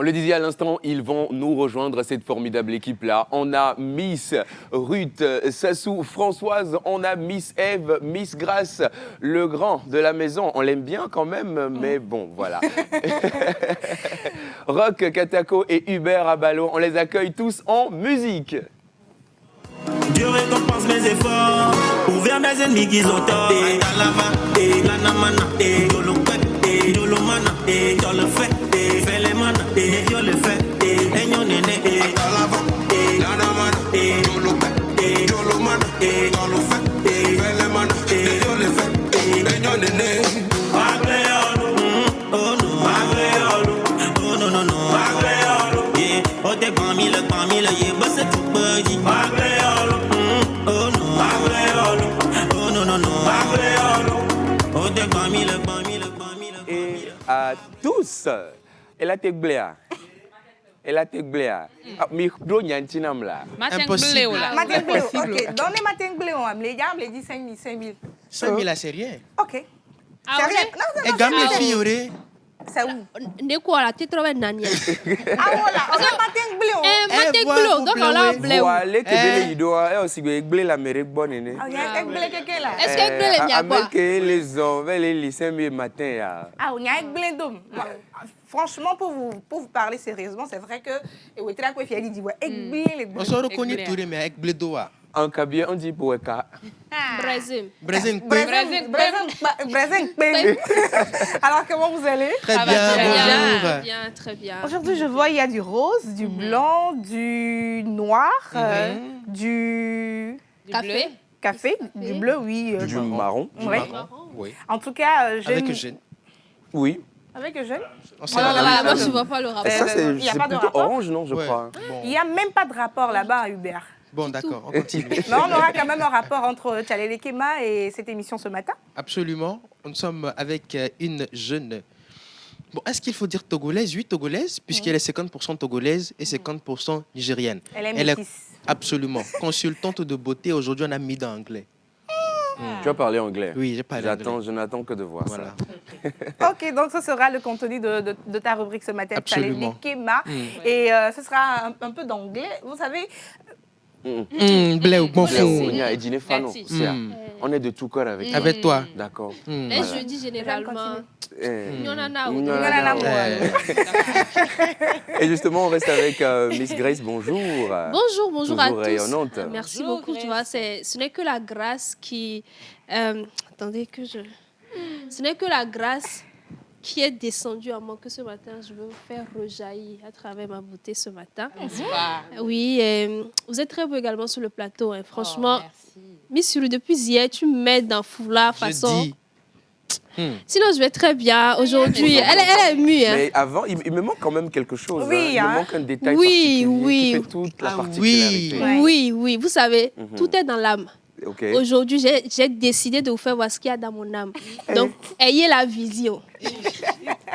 le disait à l'instant, ils vont nous rejoindre, cette formidable équipe-là. On a Miss Ruth, Sassou, Françoise, on a Miss Eve, Miss Grace, le grand de la maison. On l'aime bien quand même, mais bon, voilà. Rock, Katako et Hubert Abalo, on les accueille tous en musique. Dieu récompense mes efforts pour vers mes ennemis qui ont tort. Et Talava, et Lanamana, et Dolopet, et Dolomana, et dans le fait, et Felemana, et Dieu le fait, et Agnon Néné, et Talava, et Lanamana, et Dolopet, et Dolomana, et dans le fait, et Felemana, et Dieu le fait, et Agnon Néné. Agréolo, oh non, Agréolo, oh non, non, non, Agréolo, yeah, oh t'es parmi le, yeah, bah c'est tout petit, Agréolo. Et à tous, elle a été bléa. Elle a été bléa. Mais d'où y a un tinam là? Impossible. Matin bleu, ok. Dans les matins bleus, on les gars, on les dit 5 000, 5 000. 5 000 là, c'est rien. Ok. Ah, C'est ouais? rien. Non, Et gamme les filles, aurait. c'est où? Ne quoi la tête trop nania. Ah voilà, on a matin bleu. Matin voilà, bleu, vous donc on l'a pleurez. bleu. Voilà, que belle idoa, et aussi que belle l'Amérique bonne né. Ah, il y a un bleu quelqu'un là. Est-ce que bleu est bien quoi? Avec les hommes, les 5 000 matin ya. Ah, il y a un bleu d'homme. Franchement, pour vous parler sérieusement, c'est vrai que et tu là quoi il dit ouais, avec bleu les On se reconnaît tout, mais avec blé d'oie. En cabien, on dit pour Eka. Brésil. Brésil. Alors, comment vous allez? Très Ça va bien, très bien, bonjour. bien, très bien. Aujourd'hui, je vois, il y a du rose, du blanc, du noir, du Café. café, du bleu, oui. Du marron. Ouais. Oui. En tout cas, j'aime... Avec Eugène. Oui. Avec Eugène? On s'est Voilà, rencontrés. moi je vois pas le Et rapport. ça, il y a c'est pas de plutôt rapport? orange, non, je Ouais. crois. Bon. Il n'y a même pas de rapport là-bas, Hubert. Bon, d'accord, on continue. Mais on aura quand même un rapport entre Tchalele Kema et cette émission ce matin. Absolument. Nous sommes avec une jeune. Bon, est-ce qu'il faut dire togolaise? Oui, togolaise, puisqu'elle est 50% togolaise et 50% nigérienne. Elle est Elle est métisse. absolument consultante de beauté. Aujourd'hui, on a mis d'anglais. Tu as parlé anglais. Oui, j'ai parlé anglais. Je n'attends que de voir Voilà. ça. Ok, donc ce sera le contenu de ta rubrique ce matin, Tchalele Absolument. Kema. Et ce sera un peu d'anglais. Vous savez, Blé ou bon Blé, fou. Sonia et Dine Fano. Merci. C'est ça. On est de tout cœur avec toi. Avec toi. D'accord. Les jeudis généralement. Eh. On en a Nous, ou on en on a a un. l'amour. Et justement, on reste avec Miss Grace. Bonjour. Bonjour, bonjour à Toujours tous. rayonnante. Merci beaucoup. Tu vois, ce n'est que la grâce qui. Attendez que je. Ce n'est que la grâce qui est descendue à moi que ce matin, je veux vous faire rejaillir à travers ma beauté ce matin. Oui, vous êtes très beau également sur le plateau. Hein. Franchement, Miss Suru, depuis hier, tu m'aides dans foulard Je façon. dis. Sinon, je vais très bien. Aujourd'hui, elle est émue. Hein. Mais avant, il me manque quand même quelque chose. Oui, hein. Il hein. me manque un détail Oui, particulier oui. qui fait toute la Ah, particularité. Ouais. Oui, oui. Vous savez, tout est dans l'âme. Ok. Aujourd'hui, j'ai décidé de vous faire voir ce qu'il y a dans mon âme. Donc, ayez la vision.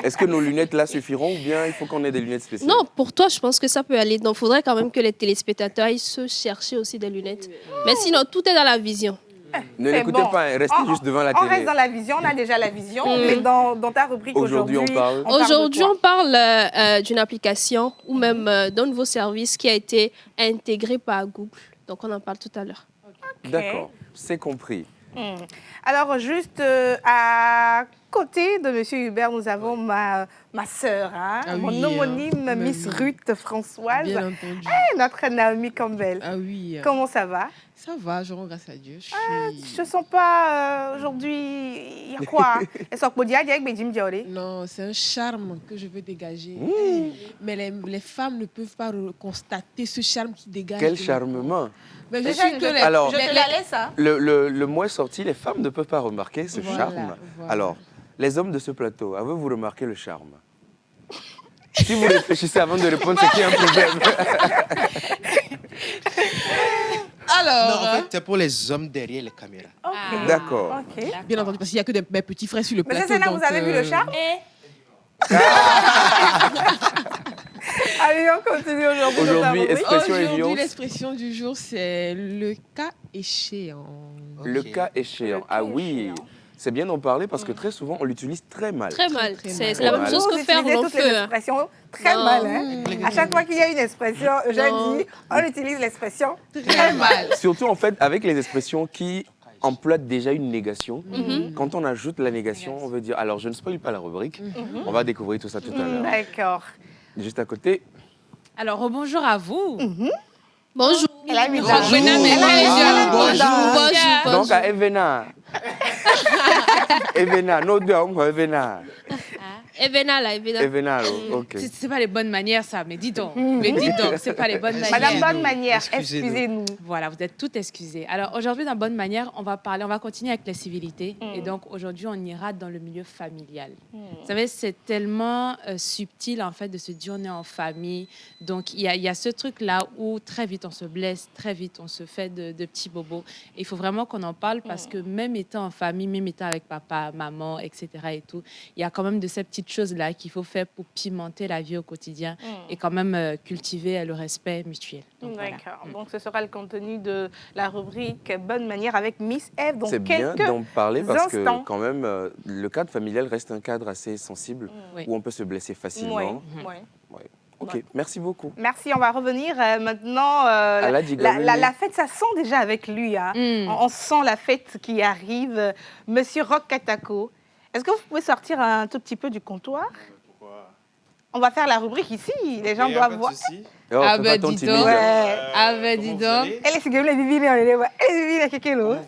Est-ce que nos lunettes là suffiront ou bien il faut qu'on ait des lunettes spéciales? Non, pour toi, je pense que ça peut aller. Donc, il faudrait quand même que les téléspectateurs aillent se chercher aussi des lunettes. Mais sinon, tout est dans la vision. Ne C'est l'écoutez bon. pas, hein, restez juste devant la On reste télé. dans la vision, on a déjà la vision. Mais dans ta rubrique Aujourd'hui, aujourd'hui, on parle. de Aujourd'hui, quoi? on parle d'une application ou même d'un nouveau service qui a été intégré par Google. Donc, on en parle tout à l'heure. D'accord, c'est compris. Alors, juste à côté de M. Hubert, nous avons ma sœur, hein, Ah mon oui, homonyme hein, Miss oui. Ruth Françoise, Bien entendu. et notre Naomi Campbell. Ah oui. Comment ça va? Ça va, je rends grâce à Dieu. Je ne sens pas aujourd'hui. Il y a quoi? Est-ce que vous avec Benjim Dioré? Non, c'est un charme que je veux dégager. Mais les femmes ne peuvent pas constater ce charme qui dégage. Quel de ma charmement. peau. Mais je Déjà, suis que les... Alors- je te la laisse, hein? Le mois est sorti, les femmes ne peuvent pas remarquer ce Voilà, charme. voilà. Alors, les hommes de ce plateau, avez-vous remarqué le charme? Si vous réfléchissez avant de répondre, c'est qu'il y a un problème. Non, Alors, en fait, c'est pour les hommes derrière les caméras. Ok. D'accord. Ok. bien entendu, parce qu'il n'y a que mes petits frères sur le Monsieur plateau. Sénat, donc, vous avez vu le charme? Allez, on continue aujourd'hui. dans ta Aujourd'hui, rubrique. expression Aujourd'hui, évidence. l'expression du jour, c'est le cas échéant. Le Ok. cas échéant. Le cas Ah oui, échéant. c'est bien d'en parler parce que très souvent, on l'utilise très mal. Très mal. Très C'est mal. la même Mal. chose que Vous faire utilisez long toutes les feu. hein. expressions très Non. mal. Hein. À chaque fois qu'il y a une expression, je Non. dis, on utilise l'expression très mal. Surtout, en fait, avec les expressions qui emploient déjà une négation. Quand on ajoute la négation, on veut dire... Alors, je ne spoil pas la rubrique. On va découvrir tout ça tout à l'heure. D'accord. Juste à côté. Alors, rebonjour à vous. Bonjour. Elle a mis Bonjour. ça. Bonjour. Elle a mis ça. Bonjour. Donc, Bonjour. à Evena. Evena, no donc, Evena. Evena là, Evena. Evena, ok. C'est pas les bonnes manières, ça, mais dis donc. Mais dis donc, c'est pas les bonnes manières. Madame Bonne Manière, Excusez-nous. excusez-nous. Voilà, vous êtes toutes excusées. Alors aujourd'hui, dans Bonne Manière, on va continuer avec la civilité. Et donc aujourd'hui, on ira dans le milieu familial. Vous savez, c'est tellement subtil en fait de se dire on est en famille. Donc il y a ce truc-là où très vite on se blesse, très vite on se fait de petits bobos. Et il faut vraiment qu'on en parle parce que même étant en famille, même étant avec papa, maman, etc. et tout, il y a quand même de ces petites choses-là qu'il faut faire pour pimenter la vie au quotidien et quand même cultiver le respect mutuel. Donc, voilà. D'accord. Donc, ce sera le contenu de la rubrique Bonne Manière avec Miss Eve. Donc, C'est bien quelques d'en parler parce instants. que quand même, le cadre familial reste un cadre assez sensible Oui. où on peut se blesser facilement. Oui, oui. Ouais. Ok, merci beaucoup. Merci, on va revenir maintenant. Aladji Gawé. La fête, ça sent déjà avec lui. Hein. On sent la fête qui arrive. Monsieur Roch Katako, est-ce que vous pouvez sortir un tout petit peu du comptoir? On va faire la rubrique ici. Les gens doivent voir. Oh, Ah fais ben, pas ton dis timide. donc. Ouais. Ah ben dis donc. Elle est sigurée, les bibis, on les voit. Elle est bibis, quelqu'un l'autre.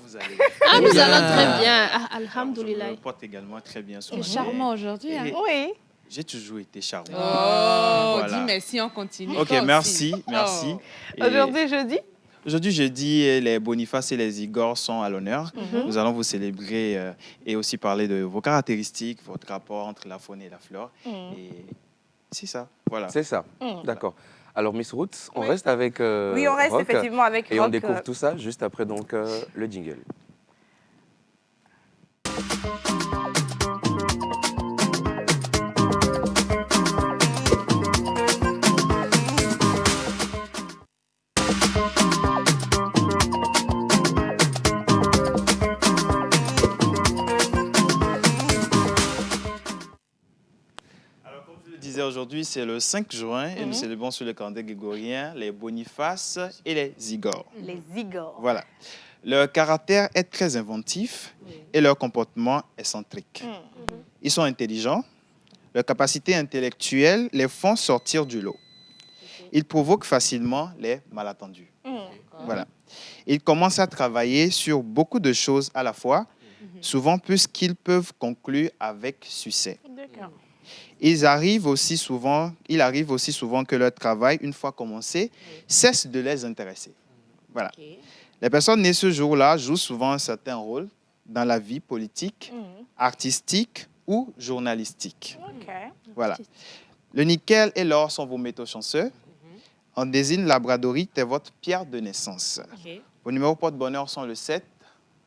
Ah, nous allons très bien. Ah, Alhamdoulilah. Je me porte également très bien ce C'est matin. charmant aujourd'hui. Hein? Et Oui. J'ai toujours été charmant. Oh, Voilà. dis merci, on continue. Ok, Toi aussi. merci. Oh. Et Aujourd'hui, jeudi. Aujourd'hui, jeudi, les Boniface et les Igor sont à l'honneur. Nous allons vous célébrer et aussi parler de vos caractéristiques, votre rapport entre la faune et la flore. Et c'est ça, voilà. C'est ça, d'accord. Alors, Miss Roots, on reste avec Oui, on reste Roch, effectivement avec et on Roch, découvre tout ça juste après donc, le jingle. Comme je le disais aujourd'hui, c'est le 5 juin et nous célébrons sur le calendrier grégorien les Boniface et les Igor. Les Igor. Voilà. Leur caractère est très inventif et leur comportement est centrique. Ils sont intelligents, leurs capacités intellectuelles les font sortir du lot. Ils provoquent facilement les malattendus. Voilà. Ils commencent à travailler sur beaucoup de choses à la fois, souvent puisqu'ils peuvent conclure avec succès. D'accord. Il arrive aussi souvent que leur travail, une fois commencé, cesse de les intéresser. Voilà. Les personnes nées ce jour-là jouent souvent un certain rôle dans la vie politique, artistique ou journalistique. OK. Voilà. Le nickel et l'or sont vos métaux chanceux. On désigne la bradorite est votre pierre de naissance. Vos numéros porte-bonheur sont le 7,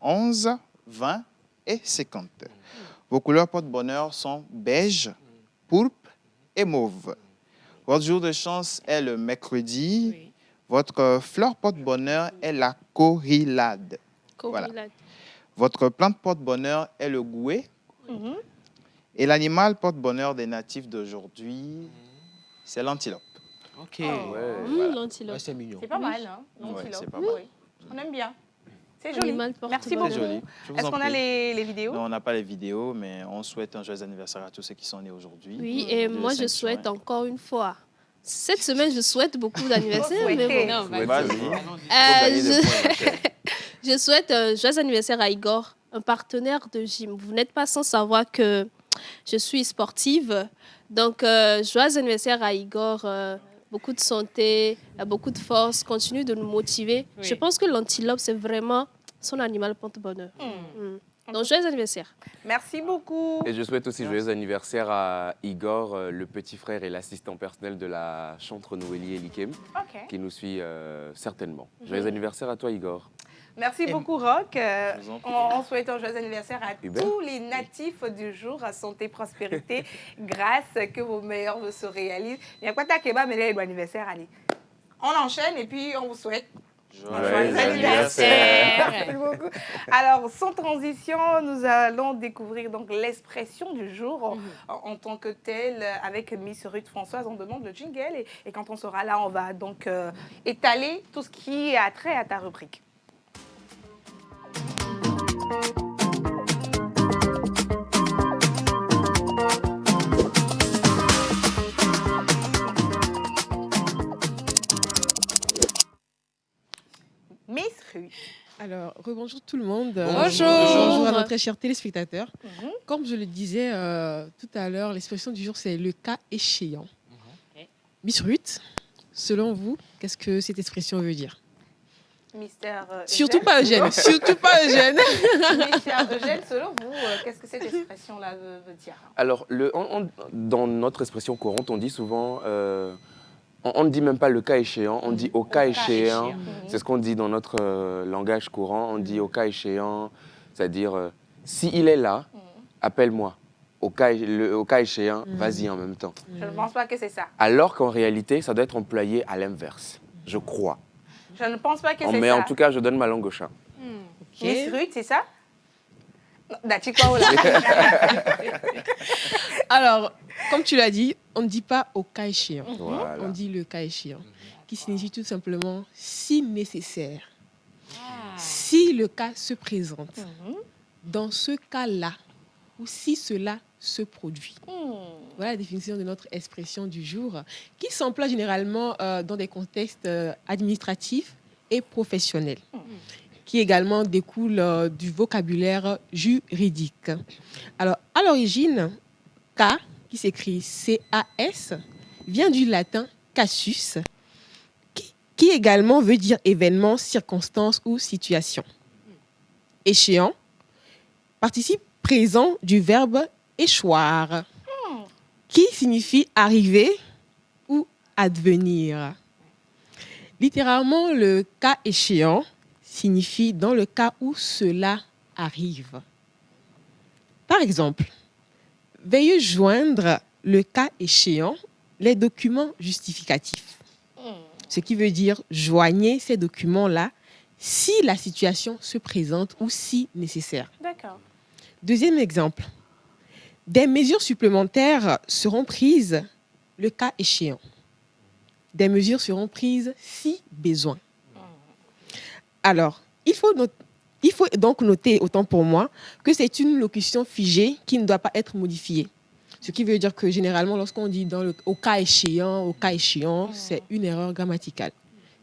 11, 20 et 50. Vos couleurs porte-bonheur sont beige, pourpre et mauve. Votre jour de chance est le mercredi. Oui. Votre fleur porte-bonheur est la corylade. Voilà. Votre plante porte-bonheur est le gouet. Et l'animal porte-bonheur des natifs d'aujourd'hui, c'est l'antilope. Ok. Ouais. L'antilope. Ouais, c'est mignon. C'est pas mal, hein? Ouais, l'antilope. c'est pas mal. Oui. On aime bien. C'est joli. Animal Merci porte-bonheur. beaucoup. C'est joli. Je vous Est-ce en qu'on a prie. les vidéos? Non, on n'a pas les vidéos, mais on souhaite un joyeux anniversaire à tous ceux qui sont nés aujourd'hui. Oui, et Le moi, je 5 souhaite juin. encore une fois. Cette semaine, je souhaite beaucoup d'anniversaires. Vous mais souhaitez. bon. Non, Ouais, Vas-y. c'est bon. Euh, Faut gagner des je- points, ma chère. Je souhaite un joyeux anniversaire à Igor, un partenaire de gym. Vous n'êtes pas sans savoir que je suis sportive. Donc, joyeux anniversaire à Igor. Beaucoup de santé, beaucoup de force. Continue de nous motiver. Oui. Je pense que l'antilope, c'est vraiment son animal porte-bonheur. Donc, joyeux anniversaire. Merci beaucoup. Et je souhaite aussi joyeux anniversaire à Igor, le petit frère et l'assistant personnel de la chantre Noélie Elikem, OK. qui nous suit certainement. Joyeux anniversaire à toi, Igor. Merci beaucoup, Roch. vous en prie. On souhaite un joyeux anniversaire à Hubert. tous les natifs du jour, à santé, prospérité, grâce que vos meilleurs vœux se réalisent. Il y a quoi ta kebab, mais là, il doit anniversaire, allez. On enchaîne et puis on vous souhaite Joyeux anniversaire. Merci beaucoup. Alors, sans transition, nous allons découvrir donc l'expression du jour en tant que telle avec Miss Ruth Françoise. On demande le jingle et quand on sera là, on va donc étaler tout ce qui a trait à ta rubrique. Miss Ruth. Alors, rebonjour tout le monde. Bonjour. Bonjour à nos très chers téléspectateurs. Comme je le disais tout à l'heure, l'expression du jour, c'est le cas échéant. Miss Ruth, selon vous, qu'est-ce que cette expression veut dire? Mister Surtout pas Eugène, surtout pas Eugène. Mister Eugène, selon vous, qu'est-ce que cette expression-là veut dire? Alors, dans notre expression courante, on dit souvent, on ne dit même pas le cas échéant, on dit au cas échéant. C'est ce qu'on dit dans notre langage courant, on dit au cas échéant, c'est-à-dire, s'il est là, appelle-moi. Au cas échéant, vas-y en même temps. Je ne pense pas que c'est ça. Alors qu'en réalité, ça doit être employé à l'inverse, je crois. Je ne pense pas que c'est Mais ça. en tout cas, je donne ma langue au chat. Miss Ruth, c'est ça? D'accord. Alors, comme tu l'as dit, on ne dit pas au cas échéant. Voilà. On dit le cas échéant, qui signifie tout simplement si nécessaire. Si le cas se présente, dans ce cas-là, ou si cela se produit. Voilà la définition de notre expression du jour, qui s'emploie généralement dans des contextes administratifs et professionnels, qui également découle du vocabulaire juridique. Alors, à l'origine, cas, qui s'écrit C-A-S, vient du latin casus, qui également veut dire événement, circonstance ou situation. Échéant participe présent du verbe échoir, qui signifie arriver ou advenir. Littéralement, le cas échéant signifie dans le cas où cela arrive. Par exemple, veuillez joindre le cas échéant les documents justificatifs. Ce qui veut dire joignez ces documents-là si la situation se présente ou si nécessaire. D'accord. Deuxième exemple, des mesures supplémentaires seront prises le cas échéant. Des mesures seront prises si besoin. Alors, il faut donc noter, autant pour moi, que c'est une locution figée qui ne doit pas être modifiée. Ce qui veut dire que généralement, lorsqu'on dit au cas échéant, c'est une erreur grammaticale.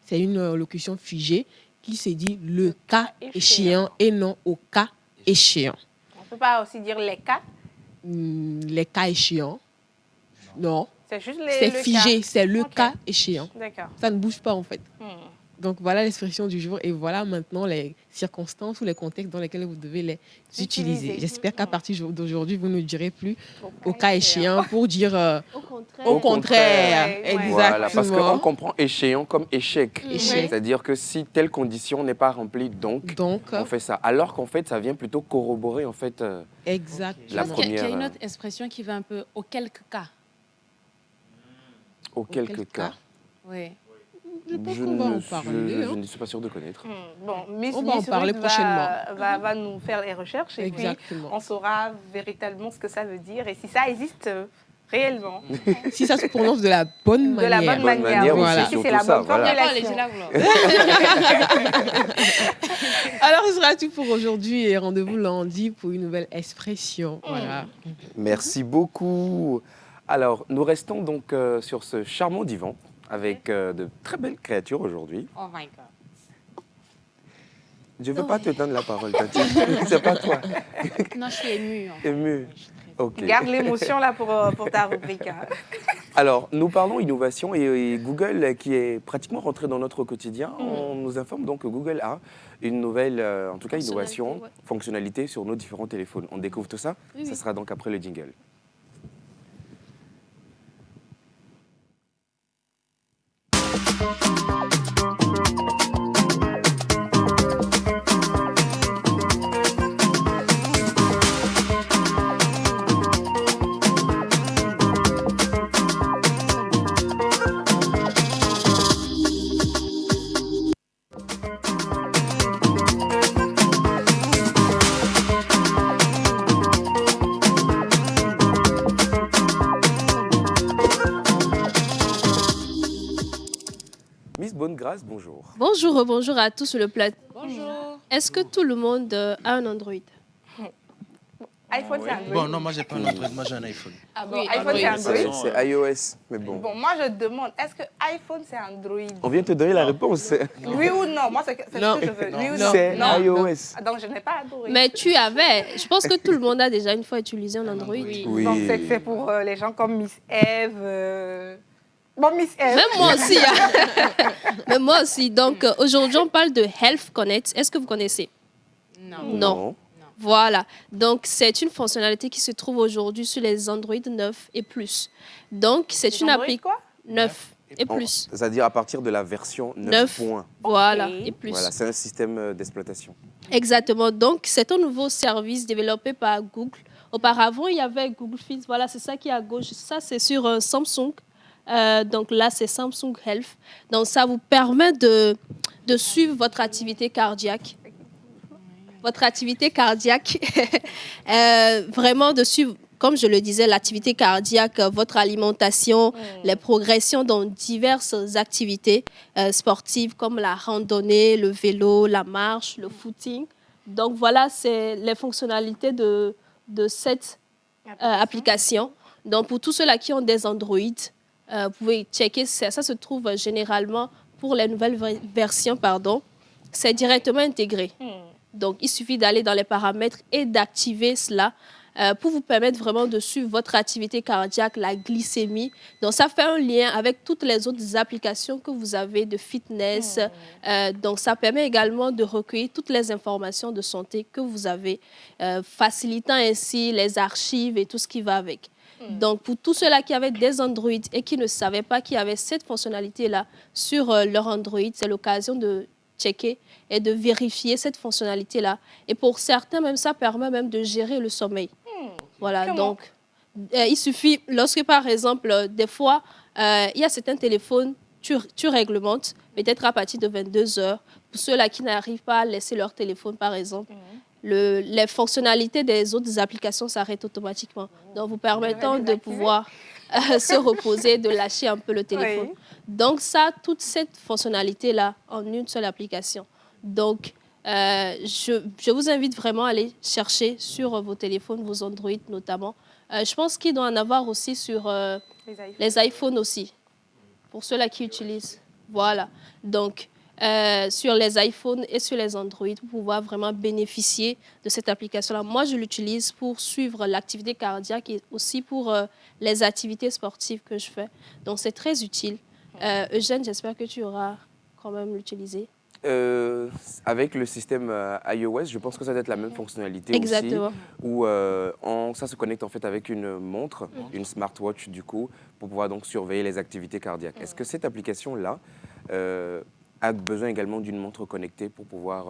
C'est une locution figée qui se dit le cas échéant et non au cas échéant. On ne peut pas aussi dire les cas? Les cas échéants, non. C'est juste C'est le figé, cas. c'est le Ok. cas échéant. D'accord. Ça ne bouge pas en fait. Donc voilà l'expression du jour et voilà maintenant les circonstances ou les contextes dans lesquels vous devez les utiliser. J'espère qu'à partir d'aujourd'hui, vous ne direz plus au cas échéant pour dire Au contraire. Ouais, ouais. Exactement. Voilà, parce qu'on comprend échéant comme échec. Échec. C'est-à-dire que si telle condition n'est pas remplie, donc Donc, on fait ça. Alors qu'en fait, ça vient plutôt corroborer en fait. exactement. Je La pense qu'il y a première, une autre expression qui va un peu au quelques cas. Auquel Auquel cas. Oui. Je pense Je qu'on va en ne parler. je ne suis pas sûr de connaître. Bon, Miss On va en Ruth parler prochainement. va nous faire les recherches et Exactement. puis on saura véritablement ce que ça veut dire et si ça existe réellement. Si ça se prononce de la bonne De la manière. bonne Bonne manière. manière oui, aussi, si c'est surtout la ça, bonne voilà. formulation. Alors, ce sera tout pour aujourd'hui et rendez-vous lundi pour une nouvelle expression. Voilà. Merci beaucoup. Alors, nous restons donc sur ce charmant divan avec de très belles créatures aujourd'hui. Oh my God. Je ne veux pas te donner la parole, Tati. C'est pas toi. Non, je suis émue. en fait. Ému. Ok. Garde l'émotion là pour ta rubrique. Hein. Alors, nous parlons innovation et Google, qui est pratiquement rentré dans notre quotidien, on nous informe donc que Google a une nouvelle, en tout cas innovation, fonctionnalité sur nos différents téléphones. On découvre tout ça. Oui, Ça oui. sera donc après le jingle. Françoise, bonjour. Bonjour, bonjour à tous sur le plateau. Bonjour. Est-ce que tout le monde a un Android? iPhone, c'est Android. Bon, non, moi, j'ai pas un Android, moi, j'ai un iPhone. Ah bon, Oui, iPhone, c'est Android. C'est iOS, mais bon. Bon, moi, je demande, est-ce que iPhone, c'est Android? On vient de te donner la réponse. Oui ou non? Moi, c'est Non. ce que je veux. Oui ou non? C'est Non. iOS. Ah, donc, je n'ai pas Android. Mais tu avais. Je pense que tout le monde a déjà une fois utilisé un Android. Oui. Donc, c'est pour les gens comme Miss Eve. Bon, Miss Eve. Même moi aussi. Hein. Même moi aussi. Donc, aujourd'hui, on parle de Health Connect. Est-ce que vous connaissez? Non. Voilà. Donc, c'est une fonctionnalité qui se trouve aujourd'hui sur les Android 9 et plus. Donc, c'est une Android, appli quoi? 9 et plus. C'est-à-dire à partir de la version 9. 9. Voilà, Ok. et plus. Voilà, c'est un système d'exploitation. Exactement. Donc, c'est un nouveau service développé par Google. Auparavant, il y avait Google Fit. Voilà, c'est ça qui est à gauche. Ça, c'est sur Samsung. Donc là, c'est Samsung Health. Donc, ça vous permet de suivre votre activité cardiaque. Votre activité cardiaque. Vraiment de suivre, comme je le disais, l'activité cardiaque, votre alimentation, les progressions dans diverses activités sportives comme la randonnée, le vélo, la marche, le footing. Donc, voilà, c'est les fonctionnalités de cette application. Donc, pour tous ceux-là qui ont des Android, vous pouvez checker, ça se trouve généralement pour les nouvelles versions, c'est directement intégré. Donc, il suffit d'aller dans les paramètres et d'activer cela pour vous permettre vraiment de suivre votre activité cardiaque, la glycémie. Donc, ça fait un lien avec toutes les autres applications que vous avez de fitness. Donc, ça permet également de recueillir toutes les informations de santé que vous avez, facilitant ainsi les archives et tout ce qui va avec. Donc, pour tous ceux-là qui avaient des Android et qui ne savaient pas qu'il y avait cette fonctionnalité-là sur leur Android, c'est l'occasion de checker et de vérifier cette fonctionnalité-là. Et pour certains, même ça permet même de gérer le sommeil. Voilà, Comment? donc, il suffit, lorsque par exemple, des fois, il y a certains téléphones, tu réglementes, peut-être à partir de 22 heures, pour ceux-là qui n'arrivent pas à laisser leur téléphone, par exemple, les fonctionnalités des autres applications s'arrêtent automatiquement. Donc, vous permettant de pouvoir se reposer, de lâcher un peu le téléphone. Oui. Donc, ça, toute cette fonctionnalité-là en une seule application. Donc, je vous invite vraiment à aller chercher sur vos téléphones, vos Android notamment. Je pense qu'il doit en avoir aussi sur les iPhones aussi, pour ceux-là qui utilisent. Voilà. Donc, sur les iPhones et sur les Android pour pouvoir vraiment bénéficier de cette application-là. Moi, je l'utilise pour suivre l'activité cardiaque et aussi pour les activités sportives que je fais. Donc, c'est très utile. Eugène, j'espère que tu auras quand même l'utilisé. Avec le système iOS, je pense que ça doit être la même fonctionnalité Exactement. aussi, où ça se connecte en fait avec une montre, une smartwatch du coup, pour pouvoir donc surveiller les activités cardiaques. Est-ce que cette application-là a besoin également d'une montre connectée pour pouvoir...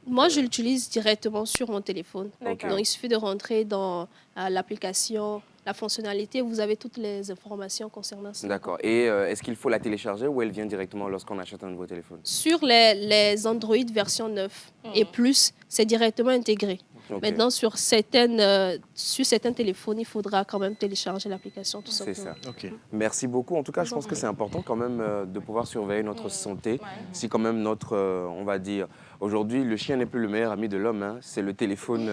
Moi, je l'utilise directement sur mon téléphone. D'accord. Donc, il suffit de rentrer dans l'application, la fonctionnalité, vous avez toutes les informations concernant ça. D'accord. Et est-ce qu'il faut la télécharger ou elle vient directement lorsqu'on achète un nouveau téléphone? Sur les Android version 9 et plus, c'est directement intégré. Ok. Maintenant, sur certains téléphones, il faudra quand même télécharger l'application, tout C'est simplement. ça. Ok. Merci beaucoup. En tout cas, je pense que c'est important quand même de pouvoir surveiller notre santé. Si quand même notre, on va dire, aujourd'hui, le chien n'est plus le meilleur ami de l'homme, hein, c'est le téléphone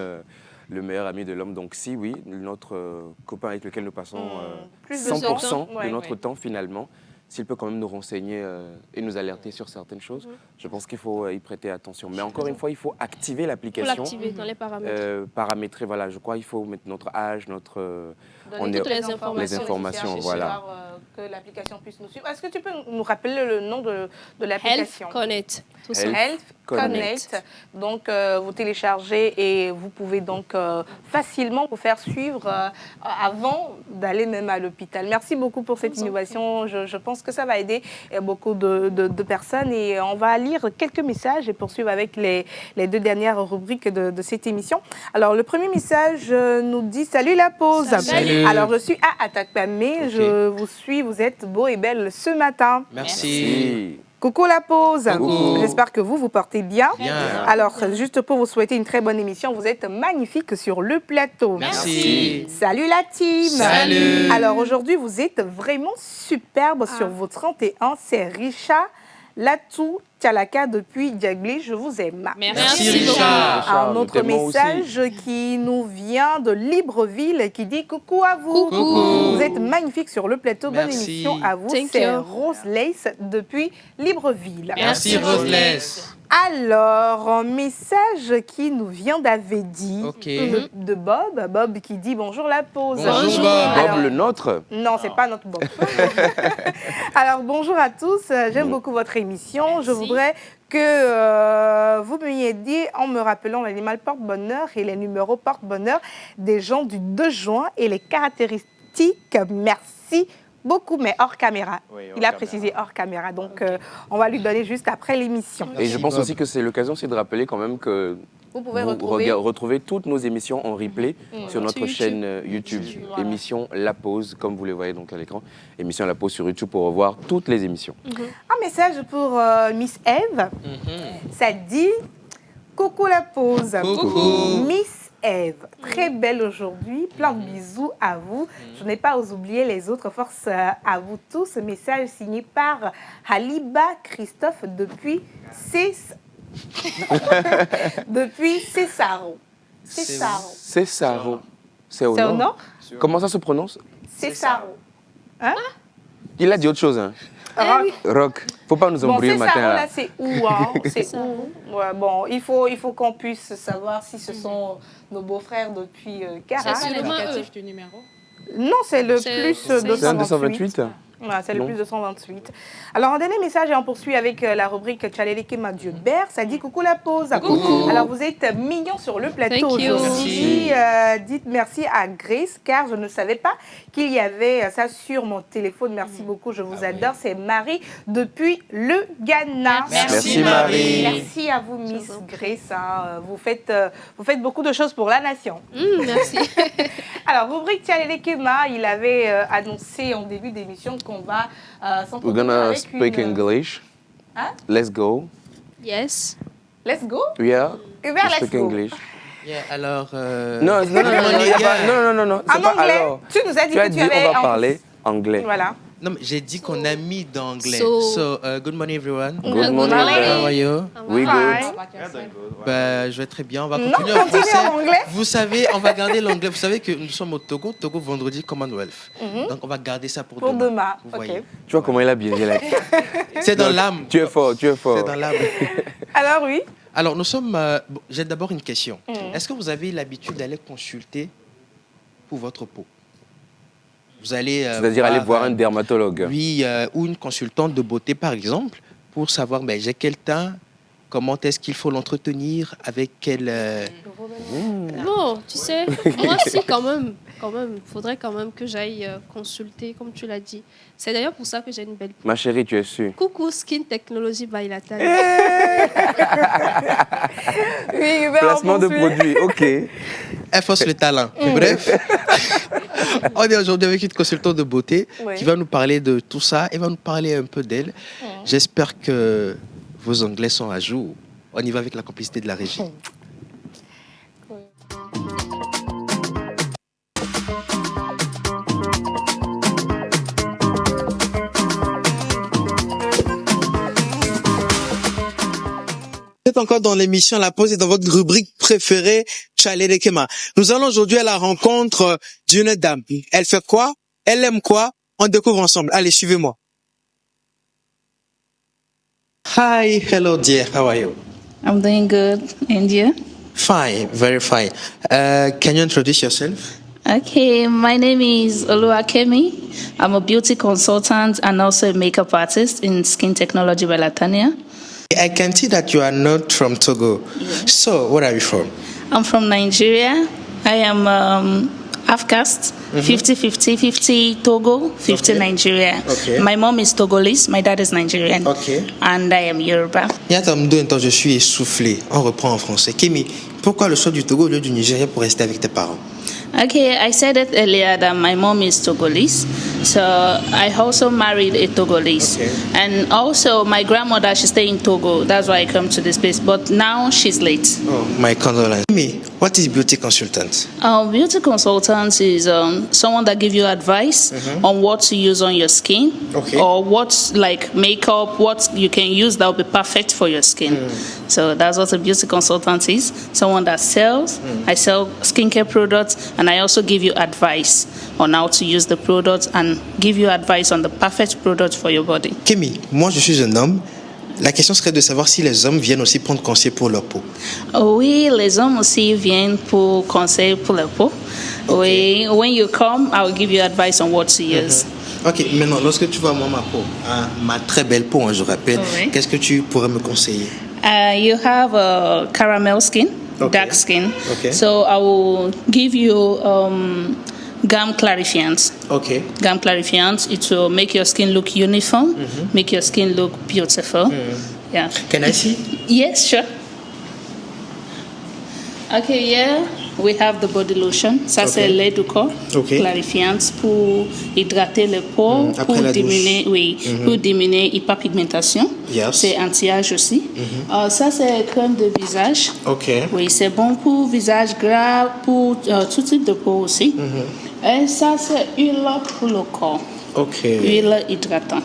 le meilleur ami de l'homme. Donc si oui, notre copain avec lequel nous passons Plus de 100% temps. de notre temps finalement, s'il peut quand même nous renseigner et nous alerter sur certaines choses, je pense qu'il faut y prêter attention. Mais encore une fois, il faut activer Il faut l'application. l'activer dans les paramètres. Paramétrer, voilà, je crois qu'il faut mettre notre âge, notre... Donner toutes les informations, voilà. Que l'application puisse nous suivre. Est-ce que tu peux nous rappeler le nom de Health l'application? Connect, tout ça. Health Connect. Donc, vous téléchargez et vous pouvez donc facilement vous faire suivre avant d'aller même à l'hôpital. Merci beaucoup pour cette innovation. Je pense que ça va aider beaucoup de personnes. Et on va lire quelques messages et poursuivre avec les deux dernières rubriques de cette émission. Alors, le premier message nous dit « Salut la pause ». Salut. Alors, je suis à Atakpamé. Je vous suis. Vous êtes beau et belle ce matin. Merci. Coucou la pause. Coucou. J'espère que vous portez bien. Bien. Alors, juste pour vous souhaiter une très bonne émission, vous êtes magnifique sur le plateau. Merci. Salut la team. Salut. Alors aujourd'hui, vous êtes vraiment superbe sur vos 31. C'est Richa Latou Tialaka depuis Diagli, je vous aime. Merci, Richard. Un autre T'aimes moi message qui nous vient de Libreville qui dit coucou à vous. Coucou. Vous êtes magnifiques sur le plateau. Bonne Merci. émission à vous. Thank C'est you. Rose Lace depuis Libreville. Merci, Roseless. Alors, un message qui nous vient d'Avedi, Ok. de Bob. Bob qui dit bonjour la pause. Bonjour, Bob. Alors, Bob le nôtre. non, c'est pas notre Bob. Alors, bonjour à tous. J'aime beaucoup votre émission. Je voudrais que vous m'ayez dit, en me rappelant l'animal porte-bonheur et les numéros porte-bonheur des gens du 2 juin et les caractéristiques. Merci beaucoup, mais hors caméra. Oui, hors Il a caméra. précisé hors caméra. Donc, on va lui donner juste après l'émission. Et je pense Bob. aussi que c'est l'occasion aussi de rappeler quand même que Vous pouvez vous retrouver... retrouvez toutes nos émissions en replay sur notre Sur chaîne YouTube. YouTube. Voilà. Émission La Pause, comme vous les voyez donc à l'écran. Émission La Pause sur YouTube pour revoir toutes les émissions. Un message pour Miss Eve. Ça dit coucou la pause. Coucou. Miss Eve, très belle aujourd'hui. Plein de bisous à vous. Je n'ai pas oublié les autres. Force à vous tous. Message signé par Haliba Christophe depuis depuis Cessaro. Cessaro. C'est Saro. C'est au C'est au nord. nord? Comment ça se prononce? Cessaro. Il a dit autre chose. Hein. Rock. Rock. Faut pas nous Bon, embrouiller le matin. Cessaro, Là. là, c'est où, hein? C'est où? Ouais, bon, il faut qu'on puisse savoir si ce sont nos beaux-frères depuis Cara. C'est seulement eux. du numéro. Non, c'est le C'est- plus c'est- C'est un 228. 228. Voilà, c'est le Non. plus 228. Alors, un dernier message et on poursuit avec la rubrique Tchaléleke Dieu Bert. Ça dit coucou la pause. Coucou. Alors, vous êtes mignons sur le plateau Thank you. aujourd'hui. Dites merci à Grace car je ne savais pas qu'il y avait ça sur mon téléphone. Merci beaucoup, je vous adore. C'est Marie depuis le Ghana. Merci, Marie. Merci à vous, Miss Grace. Hein. Vous faites beaucoup de choses pour la nation. Merci. Alors, rubrique Tchaléleke il avait annoncé en début d'émission qu'on va We're s'entretenir gonna avec speak une... English. Hein? Let's go. Yes. Let's go. Yeah. Hubert, We let's speak go. English. Yeah, alors. Non, non, non, non, y a pas- non, non, non, c'est En pas anglais, alors. tu nous as dit Tu as que dit tu avais... on va parler anglais. Voilà. Non, mais j'ai dit qu'on a mis d'anglais. So- Good morning, everyone. Good Good morning. morning. How are you? We good. Fine. Bah, je vais très bien. On va Non, continuer en continue français. en anglais. Vous savez, on va garder l'anglais. Vous savez que nous sommes au Togo. Togo, vendredi, Commonwealth. Donc, on va garder ça pour Pour demain. Vous Ok. voyez. Tu vois comment il a bien dit là. C'est dans l'âme. Tu es fort, tu es fort. C'est dans l'âme. Alors, oui. Alors, nous sommes. Bon, j'ai d'abord une question. Est-ce que vous avez l'habitude d'aller consulter pour votre peau? Vous allez. C'est-à-dire aller voir un dermatologue. Oui, ou une consultante de beauté, par exemple, pour savoir, ben, j'ai quel teint, comment est-ce qu'il faut l'entretenir, avec quel... Bon, tu sais, moi aussi, quand même, faudrait quand même que j'aille consulter, comme tu l'as dit. C'est d'ailleurs pour ça que j'ai une belle... Ma chérie, tu es sûre. Coucou Skin Technology by Latane. Oui, Hubert, Placement on de poursuit. produit, ok. Elle force le talent. Bref, on est aujourd'hui avec une consultante de beauté Oui. qui va nous parler de tout ça et va nous parler un peu d'elle. J'espère que vos anglais sont à jour. On y va avec la complicité de la régie. Vous êtes encore dans l'émission La Pause et dans votre rubrique préférée, Chalet de Kema. Nous allons aujourd'hui à la rencontre d'une dame. Elle fait quoi? Elle aime quoi? On découvre ensemble. Allez, suivez-moi. Hi, hello dear, how are you? I'm doing good. And you? Fine, very fine. Can you introduce yourself? Okay, my name is Oluwakemi. I'm a beauty consultant and also a makeup artist in Skin Technology by Latania. I can see that you are not from Togo. So, where are you from? I'm from Nigeria. I am half caste, 50-50, 50 Togo, 50 Okay. Nigeria. Okay. My mom is Togolese, my dad is Nigerian. Okay. And I am Yoruba. Il y a un temps, je suis essoufflé. On reprend en français. Kimi, pourquoi le choix du Togo au lieu du Nigeria pour rester avec tes parents? Okay, I said it earlier that my mom is Togolese, so I also married a Togolese. Okay. And also my grandmother, she stay in Togo, that's why I come to this place, but now she's late. Oh, my condolences. Kimi, what is beauty consultant? Beauty consultant is someone that give you advice on what to use on your skin, or what like makeup, what you can use that will be perfect for your skin. So that's what a beauty consultant is. Someone that sells. I sell skincare products, and I also give you advice on how to use the products and give you advice on the perfect product for your body. Kémy, moi je suis un homme. La question serait de savoir si les hommes viennent aussi prendre conseil pour leur peau. Oui, les hommes aussi viennent pour conseil pour la peau. Oui, when you come, I will give you advice on what to use. Ok, maintenant, lorsque tu vois moi ma peau, ma très belle peau, je rappelle, qu'est-ce que tu pourrais me conseiller? You have a caramel skin, dark skin. So I will give you gum clarifiant. Gum clarifiant, it will make your skin look uniform, make your skin look beautiful. Yeah. Can I see? Yes, sure. Okay, yeah. We have the body lotion. Ça, c'est lait du corps. Clarifiant pour hydrater le peau, pour diminuer, pour diminuer l'hyperpigmentation. C'est anti-âge aussi. Ça, c'est crème de visage. Oui, c'est bon pour visage gras, pour tout type de peau aussi. Et ça, c'est huile pour le corps. Huile hydratante.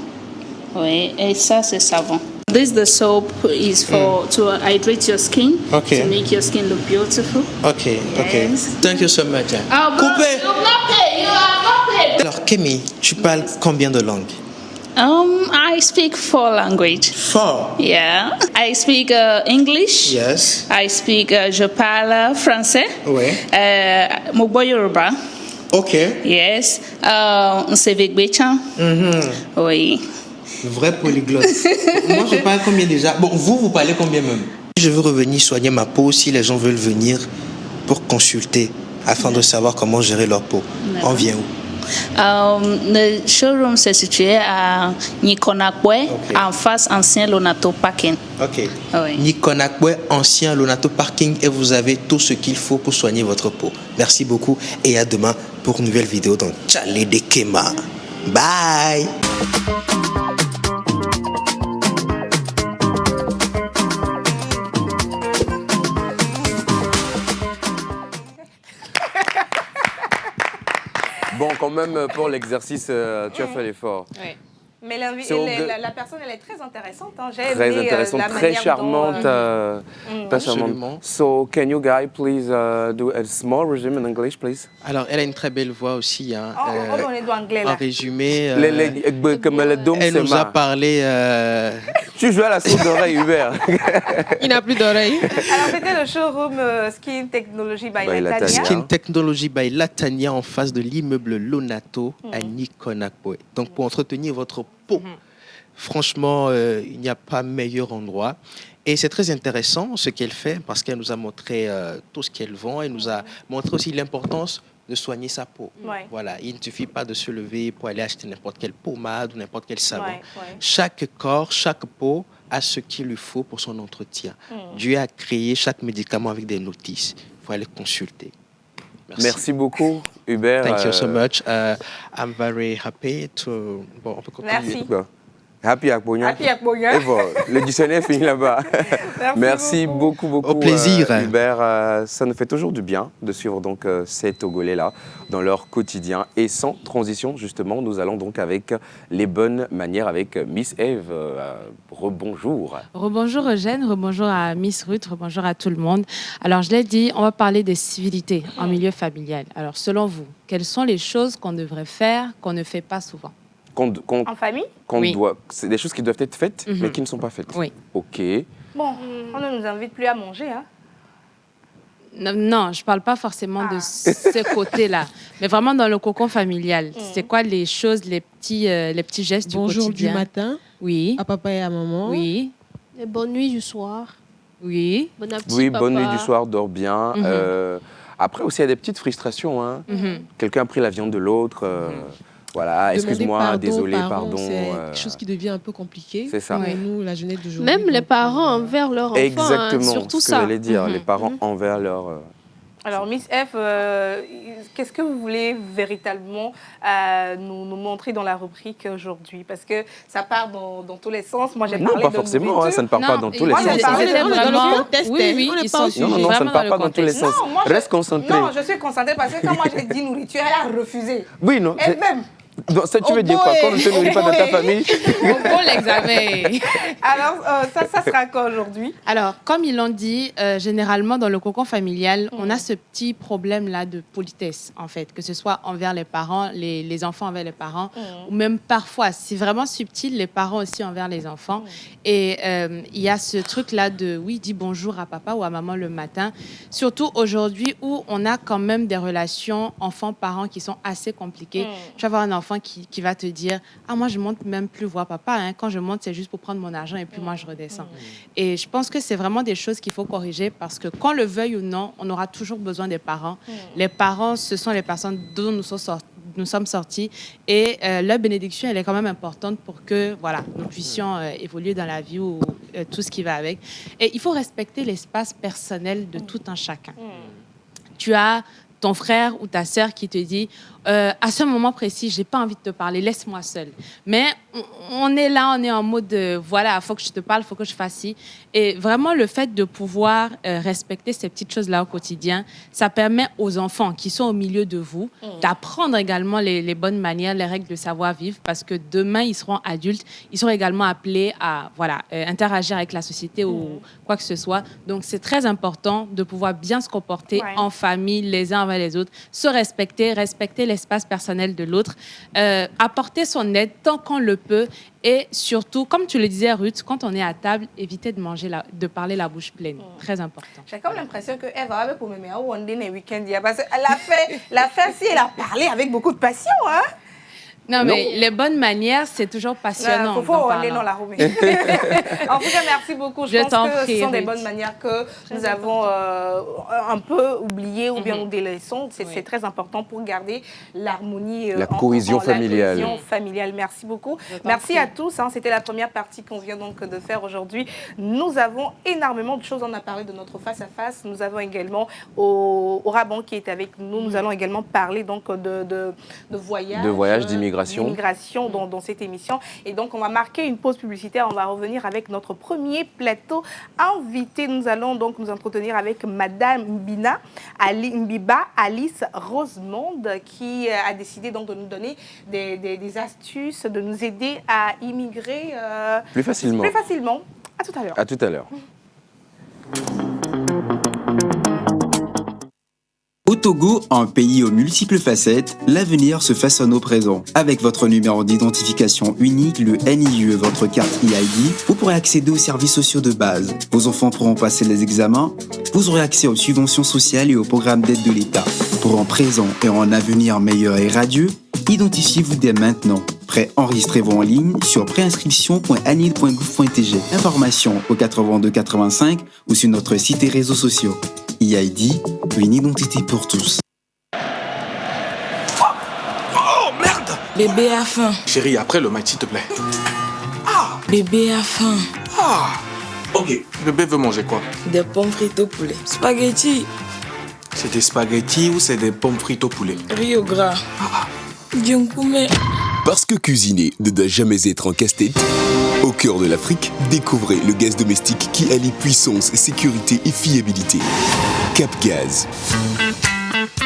Oui, et ça, c'est savon. This the soap is for to hydrate your skin, to make your skin look beautiful. Thank you so much. Coupé. You are not paid. Alors Kémy, tu parles combien de langues? I speak 4 languages. 4? Yeah. I speak English. Yes. I speak, je parle français. Mogbo Yoruba. Yes. Nsevegbecha. Oui. Vrai polyglotte. Moi, je parle combien déjà? Bon, vous parlez combien même? Je veux revenir soigner ma peau si les gens veulent venir pour consulter afin de savoir comment gérer leur peau. On vient où? Le showroom se situé à Nikonakwe, en face ancien Lonato Parking. Nikonakwe, ancien Lonato Parking, et vous avez tout ce qu'il faut pour soigner votre peau. Merci beaucoup et à demain pour une nouvelle vidéo dans Chalet de Kema. Bye! Bon, quand même, pour l'exercice, tu as fait l'effort. Oui. Mais la personne, elle est très intéressante. Hein. J'ai très aimé, intéressante, très charmante. Très charmante. So, can you guys please do a small resume in English, please? Alors, elle a une très belle voix aussi. Hein. On est anglais, là. En résumé, elle nous a parlé... Tu joues à la sourde d'oreille, Hubert. Il n'a plus d'oreille. Alors, c'était le showroom Skin Technology by Latania. Skin Technology by Latania en face de l'immeuble Lonato à Nikonakwe. Donc, pour entretenir votre peau, franchement, il n'y a pas meilleur endroit. Et c'est très intéressant ce qu'elle fait parce qu'elle nous a montré tout ce qu'elle vend. Elle nous a montré aussi l'importance de soigner sa peau. Voilà, il ne suffit pas de se lever pour aller acheter n'importe quelle pommade ou n'importe quel savon. Chaque corps, chaque peau a ce qu'il lui faut pour son entretien. Dieu a créé chaque médicament avec des notices. Il faut aller consulter. Merci beaucoup, Hubert. Thank you so much. I'm very happy to... Bon, on peut continuer. Merci. Happy Akbonia. Et bon, le dictionnaire finit là-bas. Merci beaucoup. Au plaisir. Hubert, ça nous fait toujours du bien de suivre donc ces Togolais-là dans leur quotidien. Et sans transition, justement, nous allons donc avec les bonnes manières avec Miss Eve. Rebonjour. Rebonjour Eugène, rebonjour à Miss Ruth, rebonjour à tout le monde. Alors, je l'ai dit, on va parler des civilités en milieu familial. Alors, selon vous, quelles sont les choses qu'on devrait faire, qu'on ne fait pas souvent? En famille? C'est des choses qui doivent être faites, mais qui ne sont pas faites. Oui. Ok. Bon, on ne nous invite plus à manger, hein? Non, je ne parle pas forcément de ce côté-là, mais vraiment dans le cocon familial. C'est quoi les choses, les petits gestes du quotidien? Bonjour du matin. Oui. À papa et à maman. Oui. Les bonnes nuits du soir. Oui. Bon appétit, oui, papa. bonne nuit du soir, dors bien. Après aussi, il y a des petites frustrations. Hein. Quelqu'un a pris la viande de l'autre. Voilà, excuse-moi, désolé, pardon. C'est quelque chose qui devient un peu compliqué. C'est ça. Pour nous, la jeunesse d'aujourd'hui. Même les parents envers leurs enfants. Exactement, surtout ce que ça. j'allais dire. Les parents envers leurs Alors, Miss F, qu'est-ce que vous voulez véritablement nous montrer dans la rubrique aujourd'hui? Parce que ça part dans tous les sens. Moi, j'ai parlé pas forcément, hein, ça ne part pas dans tous les sens. Moi, j'ai parlé de Oui, ils sont non, ça ne part pas dans tous les sens. Reste concentré. Non, je suis concentrée parce que quand moi j'ai dit nourriture, elle a refusé. Oui, non. Elle-même. Donc, ça, tu veux dire quoi? Quand on ne te nourrit pas dans ta famille? Pour l'examen. Alors, ça sera quoi aujourd'hui? Alors, comme ils l'ont dit, généralement, dans le cocon familial, on a ce petit problème-là de politesse, en fait, que ce soit envers les parents, les enfants envers les parents, ou même parfois, c'est vraiment subtil, les parents aussi envers les enfants. Et il y a ce truc-là de, oui, dis bonjour à papa ou à maman le matin, surtout aujourd'hui où on a quand même des relations enfants-parents qui sont assez compliquées. Tu vas avoir un enfant qui va te dire « Ah, moi, je monte même plus voir papa. Hein. Quand je monte, c'est juste pour prendre mon argent et puis moi, je redescends. » Et je pense que c'est vraiment des choses qu'il faut corriger parce que qu'on le veuille ou non, on aura toujours besoin des parents. Les parents, ce sont les personnes dont nous sommes sortis et leur bénédiction, elle est quand même importante pour que voilà, nous puissions évoluer dans la vie ou tout ce qui va avec. Et il faut respecter l'espace personnel de tout un chacun. Tu as ton frère ou ta sœur qui te dit à ce moment précis, j'ai pas envie de te parler, laisse-moi seule. Mais on est là, on est en mode voilà, faut que je te parle, faut que je fasse ci. Et vraiment, le fait de pouvoir respecter ces petites choses-là au quotidien, ça permet aux enfants qui sont au milieu de vous d'apprendre également les bonnes manières, les règles de savoir-vivre, parce que demain, ils seront adultes, ils seront également appelés à voilà, interagir avec la société ou quoi que ce soit. Donc, c'est très important de pouvoir bien se comporter en famille, les uns envers les autres, se respecter l'espace personnel de l'autre, apporter son aide tant qu'on le peut et surtout, comme tu le disais Ruth, quand on est à table, éviter de parler la bouche pleine. Très important. J'ai comme l'impression qu'elle va avec pour me mettre un day week-end parce qu'elle a fait si elle a parlé avec beaucoup de passion, hein? Non, mais les bonnes manières, c'est toujours passionnant. Il faut aller dans la roue. En tout cas, merci beaucoup. Je pense que ce sont des bonnes manières que nous avons un peu oubliées ou bien nous délaissons. C'est très important pour garder l'harmonie. La cohésion familiale. La cohésion familiale. Merci beaucoup. Merci à tous. C'était la première partie qu'on vient donc de faire aujourd'hui. Nous avons énormément de choses. On a parlé de notre face-à-face. Nous avons également Aura Bon qui est avec nous. Nous allons également parler donc de voyage. De voyage, d'immigration dans cette émission. Et donc, on va marquer une pause publicitaire. On va revenir avec notre premier plateau invité. Nous allons donc nous entretenir avec Madame Mbiba Alice Rosemonde qui a décidé donc de nous donner des astuces, de nous aider à immigrer plus facilement. À tout à l'heure. À tout à l'heure. Au Togo, un pays aux multiples facettes, l'avenir se façonne au présent. Avec votre numéro d'identification unique, le NIE, votre carte EID, vous pourrez accéder aux services sociaux de base. Vos enfants pourront passer les examens, vous aurez accès aux subventions sociales et aux programmes d'aide de l'État. Pour un présent et un avenir meilleur et radieux, identifiez-vous dès maintenant. Enregistrez-vous en ligne sur préinscription.anil.gouv.tg. Informations au 82 85 ou sur notre site et réseaux sociaux. EID, une identité pour tous. Oh merde! Bébé a faim. Chérie, après le match, s'il te plaît. Bébé a faim. Ok, bébé veut manger quoi? Des pommes frites au poulet. Spaghetti. C'est des spaghettis ou c'est des pommes frites au poulet? Riz au gras. Djunkume. Parce que cuisiner ne doit jamais être un casse-tête, au cœur de l'Afrique, découvrez le gaz domestique qui allie puissance, sécurité et fiabilité. Cap Gaz.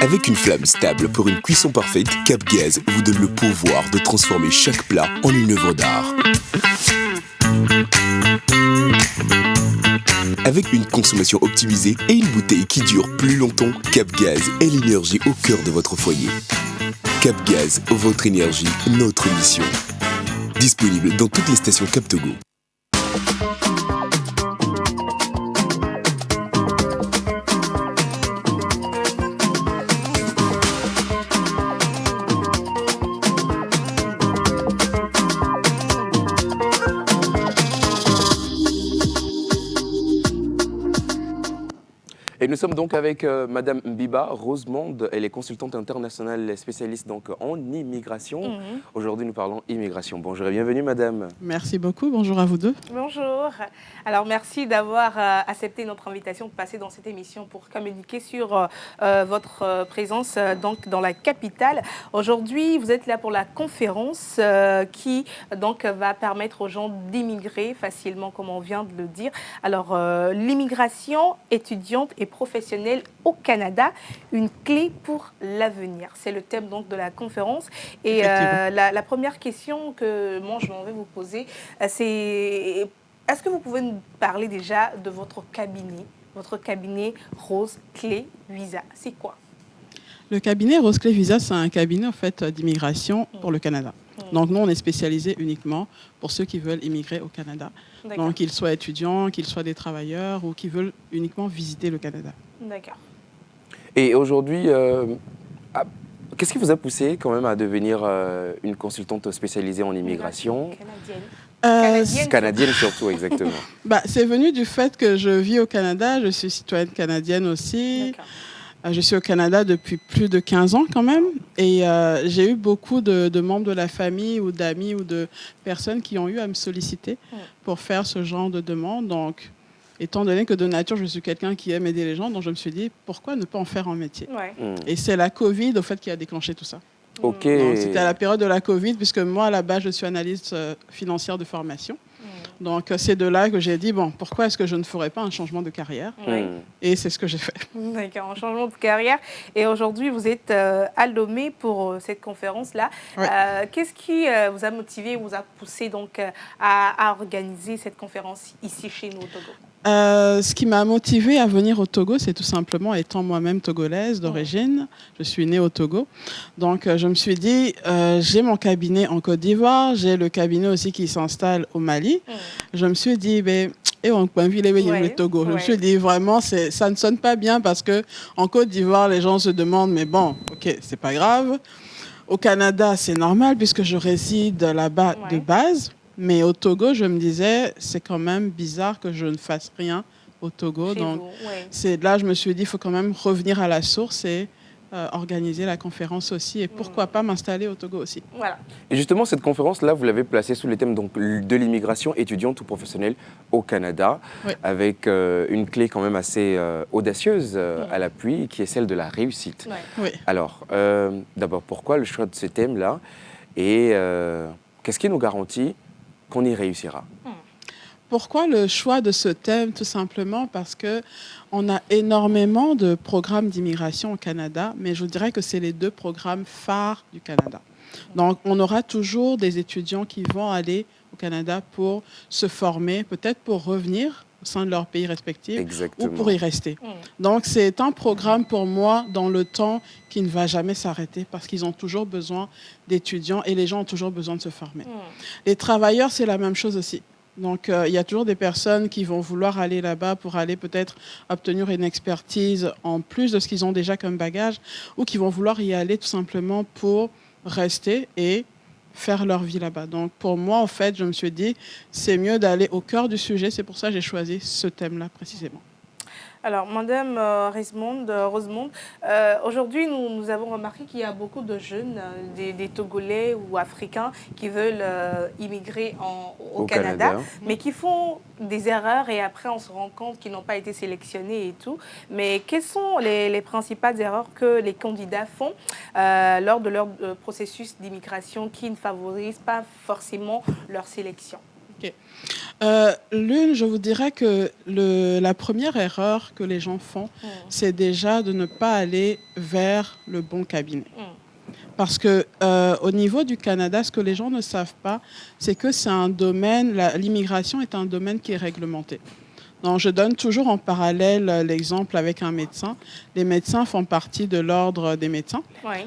Avec une flamme stable pour une cuisson parfaite, Cap Gaz vous donne le pouvoir de transformer chaque plat en une œuvre d'art. Avec une consommation optimisée et une bouteille qui dure plus longtemps, Cap Gaz est l'énergie au cœur de votre foyer. Cap Gaz, votre énergie, notre mission. Disponible dans toutes les stations Cap Togo. Et nous sommes donc avec Madame Mbiba Rosemonde. Elle est consultante internationale spécialiste donc en immigration. Aujourd'hui, nous parlons immigration. Bonjour et bienvenue, Madame. Merci beaucoup. Bonjour à vous deux. Bonjour. Alors, merci d'avoir accepté notre invitation de passer dans cette émission pour communiquer sur votre présence donc dans la capitale. Aujourd'hui, vous êtes là pour la conférence qui donc va permettre aux gens d'immigrer facilement, comme on vient de le dire. Alors, l'immigration étudiante et professionnelle au Canada, une clé pour l'avenir. C'est le thème donc de la conférence. Et la première question que moi je m'en vais vous poser, c'est est-ce que vous pouvez nous parler déjà de votre cabinet Rose Clé Visa? C'est quoi? Le cabinet Rose Clé Visa, c'est un cabinet en fait d'immigration pour le Canada. Donc nous, on est spécialisé uniquement pour ceux qui veulent immigrer au Canada. Donc qu'ils soient étudiants, qu'ils soient des travailleurs ou qui veulent uniquement visiter le Canada. D'accord. Et aujourd'hui, qu'est-ce qui vous a poussé quand même à devenir une consultante spécialisée en immigration? Canadienne surtout, exactement. C'est venu du fait que je vis au Canada, je suis citoyenne canadienne aussi. Je suis au Canada depuis plus de 15 ans quand même. Et j'ai eu beaucoup de membres de la famille ou d'amis ou de personnes qui ont eu à me solliciter pour faire ce genre de demande. Donc, étant donné que de nature, je suis quelqu'un qui aime aider les gens, donc je me suis dit, pourquoi ne pas en faire un métier? Et c'est la COVID, au fait, qui a déclenché tout ça. Ok. C'était à la période de la COVID, puisque moi, à la base, je suis analyste financière de formation. Donc, c'est de là que j'ai dit, bon, pourquoi est-ce que je ne ferais pas un changement de carrière? Et c'est ce que j'ai fait. D'accord, un changement de carrière. Et aujourd'hui, vous êtes à Lomé pour cette conférence-là. Qu'est-ce qui vous a motivé, vous a poussé donc à organiser cette conférence ici chez nous au Togo? Ce qui m'a motivée à venir au Togo, c'est tout simplement étant moi-même togolaise d'origine. Je suis née au Togo. Donc, je me suis dit, j'ai mon cabinet en Côte d'Ivoire, j'ai le cabinet aussi qui s'installe au Mali. Je me suis dit, on peut le Togo. Je me suis dit, vraiment, ça ne sonne pas bien parce qu'en Côte d'Ivoire, les gens se demandent, mais bon, ok, c'est pas grave. Au Canada, c'est normal puisque je réside là-bas de base. Mais au Togo, je me disais, c'est quand même bizarre que je ne fasse rien au Togo. Donc, c'est là, je me suis dit, il faut quand même revenir à la source et organiser la conférence aussi. Et pourquoi pas m'installer au Togo aussi. Voilà. Et justement, cette conférence-là, vous l'avez placée sous le thème donc, de l'immigration étudiante ou professionnelle au Canada, avec une clé quand même assez audacieuse à l'appui, qui est celle de la réussite. Alors, d'abord, pourquoi le choix de ce thème-là? Et qu'est-ce qui nous garantit qu'on y réussira? Pourquoi le choix de ce thème? Tout simplement parce qu'on a énormément de programmes d'immigration au Canada, mais je dirais que c'est les deux programmes phares du Canada. Donc, on aura toujours des étudiants qui vont aller au Canada pour se former, peut-être pour revenir au sein de leur pays respectif ou pour y rester. Donc, c'est un programme pour moi dans le temps qui ne va jamais s'arrêter parce qu'ils ont toujours besoin d'étudiants et les gens ont toujours besoin de se former. Les travailleurs, c'est la même chose aussi. Donc, il y a toujours des personnes qui vont vouloir aller là-bas pour aller peut-être obtenir une expertise en plus de ce qu'ils ont déjà comme bagage ou qui vont vouloir y aller tout simplement pour rester et faire leur vie là-bas. Donc, pour moi, en fait, je me suis dit, c'est mieux d'aller au cœur du sujet. C'est pour ça que j'ai choisi ce thème-là précisément. Alors, Madame Rosemonde, aujourd'hui, nous avons remarqué qu'il y a beaucoup de jeunes, des Togolais ou Africains qui veulent immigrer au Canada, mais qui font des erreurs et après, on se rend compte qu'ils n'ont pas été sélectionnés et tout. Mais quelles sont les principales erreurs que les candidats font lors de leur processus d'immigration qui ne favorisent pas forcément leur sélection? L'une, je vous dirais que la première erreur que les gens font, c'est déjà de ne pas aller vers le bon cabinet. Parce que au niveau du Canada, ce que les gens ne savent pas, c'est que c'est un domaine, l'immigration est un domaine qui est réglementé. Donc, je donne toujours en parallèle l'exemple avec un médecin. Les médecins font partie de l'ordre des médecins.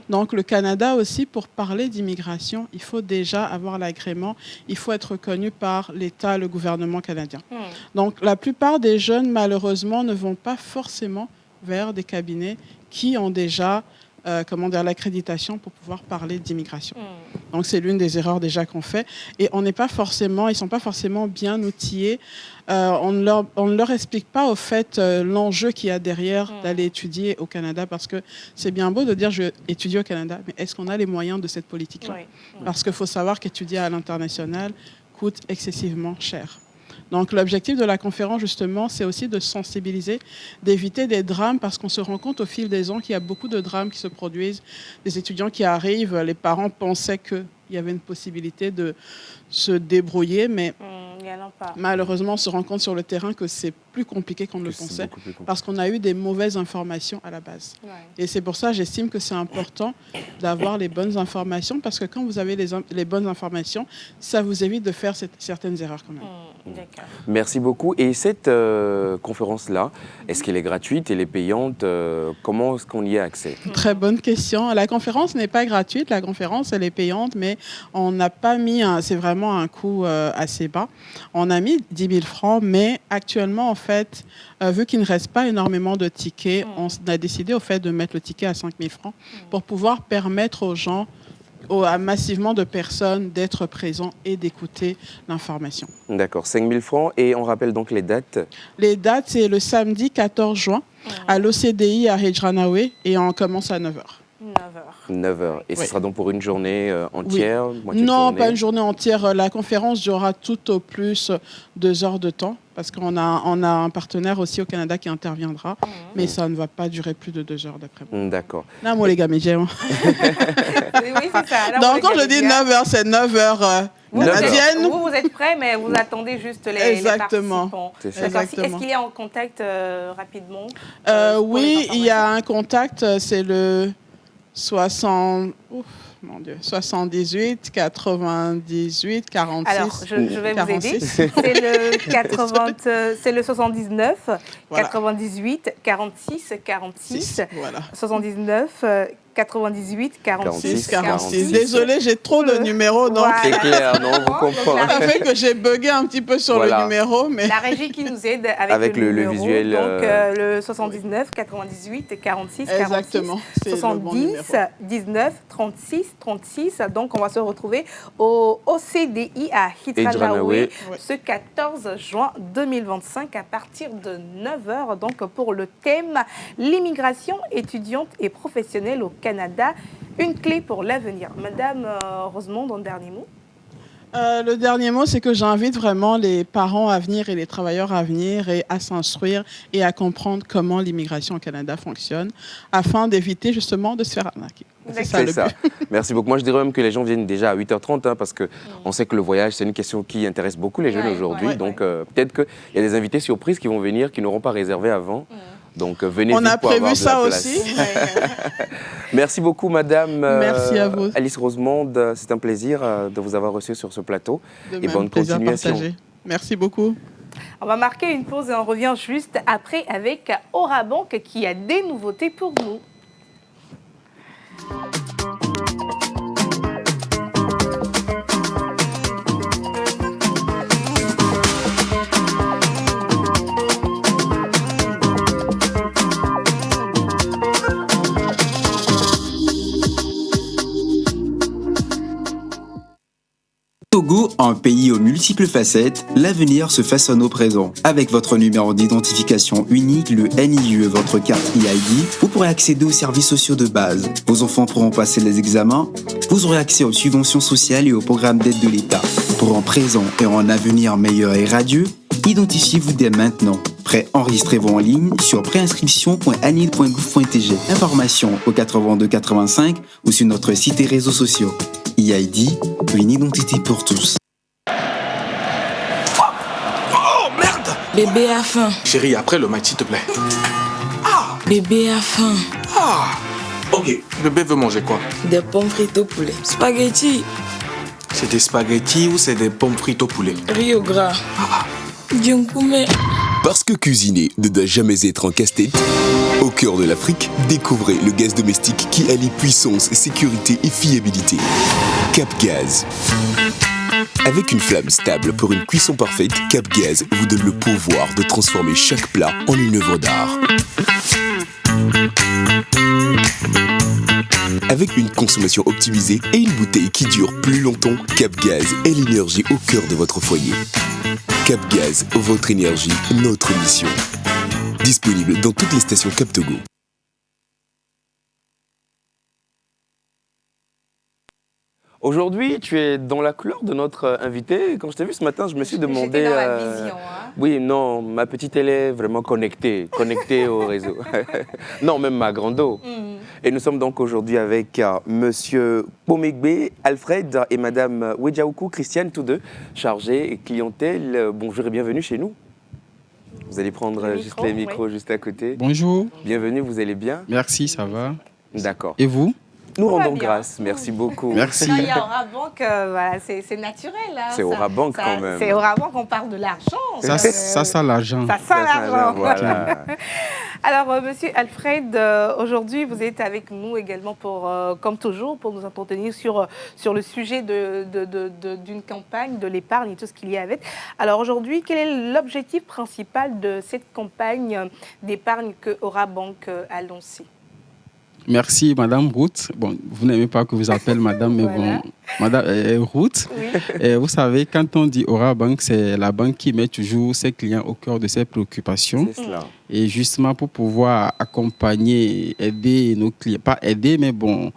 Donc, le Canada aussi, pour parler d'immigration, il faut déjà avoir l'agrément. Il faut être reconnu par l'État, le gouvernement canadien. Donc, la plupart des jeunes, malheureusement, ne vont pas forcément vers des cabinets qui ont déjà l'accréditation pour pouvoir parler d'immigration. Donc, c'est l'une des erreurs déjà qu'on fait. Et ils ne sont pas forcément bien outillés. On ne leur explique pas, au fait, l'enjeu qu'il y a derrière d'aller étudier au Canada, parce que c'est bien beau de dire je vais étudier au Canada, mais est-ce qu'on a les moyens de cette politique-là? Parce qu'il faut savoir qu'étudier à l'international coûte excessivement cher. Donc, l'objectif de la conférence, justement, c'est aussi de sensibiliser, d'éviter des drames, parce qu'on se rend compte au fil des ans qu'il y a beaucoup de drames qui se produisent. Des étudiants qui arrivent, les parents pensaient qu'il y avait une possibilité de se débrouiller, mais malheureusement, on se rend compte sur le terrain que c'est plus compliqué qu'on ne le pensait, parce qu'on a eu des mauvaises informations à la base. Et c'est pour ça que j'estime que c'est important d'avoir les bonnes informations, parce que quand vous avez les bonnes informations, ça vous évite de faire certaines erreurs quand même. Merci beaucoup. Et cette conférence-là, est-ce qu'elle est gratuite, elle est payante? Comment est-ce qu'on y a accès? Très bonne question. La conférence n'est pas gratuite, la conférence elle est payante, mais on n'a pas mis, c'est vraiment un coût assez bas. On a mis 10 000 francs, mais actuellement, en fait, vu qu'il ne reste pas énormément de tickets, on a décidé au fait de mettre le ticket à 5 000 francs pour pouvoir permettre aux gens, à massivement de personnes, d'être présents et d'écouter l'information. D'accord, 5 000 francs. Et on rappelle donc les dates? Les dates, c'est le samedi 14 juin à l'OCDI à Hejranawe et on commence à 9h. 9h. Et ce sera donc pour une journée entière? Non, pas une journée entière. La conférence durera tout au plus 2 heures de temps, parce qu'on a un partenaire aussi au Canada qui interviendra, mais ça ne va pas durer plus de 2 heures d'après moi. D'accord. Là, moi, les gars, mais j'aime. Oui, c'est ça. Donc, quand je dis 9 heures, c'est 9 heures canadiennes. Vous êtes prêts, mais vous attendez juste les participants. Est-ce qu'il y a en contact rapidement? Oui, il y a un contact, c'est le 78, 98, 46. Alors, je vais 46. Vous aider. C'est le 79, voilà. 98, 46, 46. Voilà. 79, 98, 46, 46. Désolée, j'ai trop de numéros. Donc... C'est clair, non, vous comprenez. Ça fait que j'ai bugué un petit peu sur le numéro. Mais... La régie qui nous aide avec le numéro, visuel. Donc, le 79, 98, 46, 46. Exactement. 70, 19, 36, 36. Donc, on va se retrouver au OCDI à Hejranawe ce 14 juin 2025 à partir de 9h. Donc, pour le thème « L'immigration étudiante et professionnelle au Canada, une clé pour l'avenir ». Madame Rosemonde, un dernier mot? Le dernier mot, c'est que j'invite vraiment les parents à venir et les travailleurs à venir et à s'instruire et à comprendre comment l'immigration au Canada fonctionne, afin d'éviter justement de se faire arnaquer. C'est ça. Merci beaucoup. Moi, je dirais même que les gens viennent déjà à 8h30, parce qu'on sait que le voyage, c'est une question qui intéresse beaucoup les jeunes aujourd'hui. Donc, peut-être qu'il y a des invités surprises qui vont venir, qui n'auront pas réservé avant. Donc, venez on a prévu ça aussi. Merci beaucoup, madame. Merci à vous. Alice Rosemonde, c'est un plaisir de vous avoir reçu sur ce plateau. Et bonne continuation. Partagé. Merci beaucoup. On va marquer une pause et on revient juste après avec Orabank qui a des nouveautés pour nous. Togo, un pays aux multiples facettes, l'avenir se façonne au présent. Avec votre numéro d'identification unique, le NIE, votre carte EID, vous pourrez accéder aux services sociaux de base. Vos enfants pourront passer les examens, vous aurez accès aux subventions sociales et aux programmes d'aide de l'État. Pour un présent et un avenir meilleur et radieux, identifiez-vous dès maintenant. Pré-enregistrez-vous en ligne sur préinscription.anil.gouv.tg. Informations au 82 85 ou sur notre site et réseaux sociaux. EID, une identité pour tous. Oh merde! Bébé a faim. Chérie, après le match, s'il te plaît. Ah! Bébé a faim. Ah! Ok, bébé veut manger quoi? Des pommes frites au poulet. Spaghetti. C'est des spaghettis ou c'est des pommes frites au poulet? Riz au gras. Djunkume. Parce que cuisiner ne doit jamais être un casse-tête, au cœur de l'Afrique, découvrez le gaz domestique qui allie puissance, sécurité et fiabilité. Cap Gaz. Avec une flamme stable pour une cuisson parfaite, Cap Gaz vous donne le pouvoir de transformer chaque plat en une œuvre d'art. Avec une consommation optimisée et une bouteille qui dure plus longtemps, Cap Gaz est l'énergie au cœur de votre foyer. Cap Gaz, votre énergie, notre mission. Disponible dans toutes les stations Cap Togo. Aujourd'hui, tu es dans la couleur de notre invité. Quand je t'ai vu ce matin, je me suis demandé... J'étais dans la vision, hein. Oui, non, ma petite, elle est vraiment connectée au réseau. Non, même ma grande-eau. Et nous sommes donc aujourd'hui avec Monsieur Pomegbe Alfred et Madame Wedjaoukou Christiane, tous deux, chargés clientèle. Bonjour et bienvenue chez nous. Vous allez prendre juste les micros juste à côté. Bonjour. Bienvenue, vous allez bien? Merci, ça va. D'accord. Et vous? Nous rendons grâce, merci beaucoup. Merci. Non, il y a Orabank, voilà, c'est naturel. Hein, c'est Orabank quand même. C'est Orabank, on parle de l'argent. Ça sent l'argent. Ça sent l'argent. Voilà. Alors, Monsieur Alfred, aujourd'hui, vous êtes avec nous également, comme toujours, pour nous entretenir sur le sujet d'une campagne, de l'épargne et tout ce qu'il y a avec. Alors, aujourd'hui, quel est l'objectif principal de cette campagne d'épargne que Orabank a lancée? Merci, Madame Ruth. Bon, vous n'aimez pas que vous appelle Madame, mais voilà. Bon, Madame Ruth. Oui. Vous savez, quand on dit Orabank, c'est la banque qui met toujours ses clients au cœur de ses préoccupations. C'est cela. Et justement, pour pouvoir accompagner, aider nos clients, pas aider, mais bon,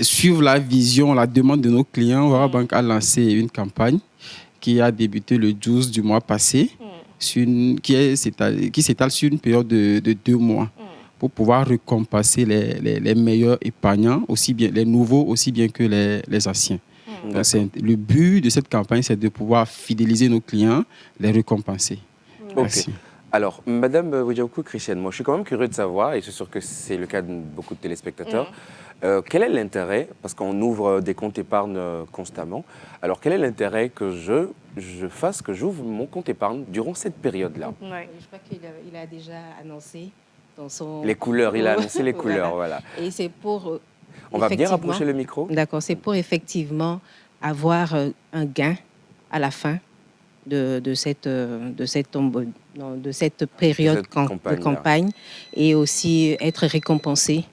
suivre la vision, la demande de nos clients, Orabank a lancé une campagne qui a débuté le 12 du mois passé, qui s'étale sur une période de 2 mois. Pour pouvoir récompenser les meilleurs épargnants, aussi bien les nouveaux, aussi bien que les anciens. Donc, le but de cette campagne, c'est de pouvoir fidéliser nos clients, les récompenser. Merci. Alors, Madame Wedjaoukou Christiane, moi, je suis quand même curieux de savoir, et c'est sûr que c'est le cas de beaucoup de téléspectateurs, quel est l'intérêt, parce qu'on ouvre des comptes épargne constamment, alors quel est l'intérêt que j'ouvre mon compte épargne durant cette période-là? Je crois qu'il a déjà annoncé. Les couleurs, il a annoncé les couleurs, voilà. Et c'est pour... On va bien rapprocher le micro. D'accord, c'est pour effectivement avoir un gain à la fin de cette période de campagne et aussi être récompensé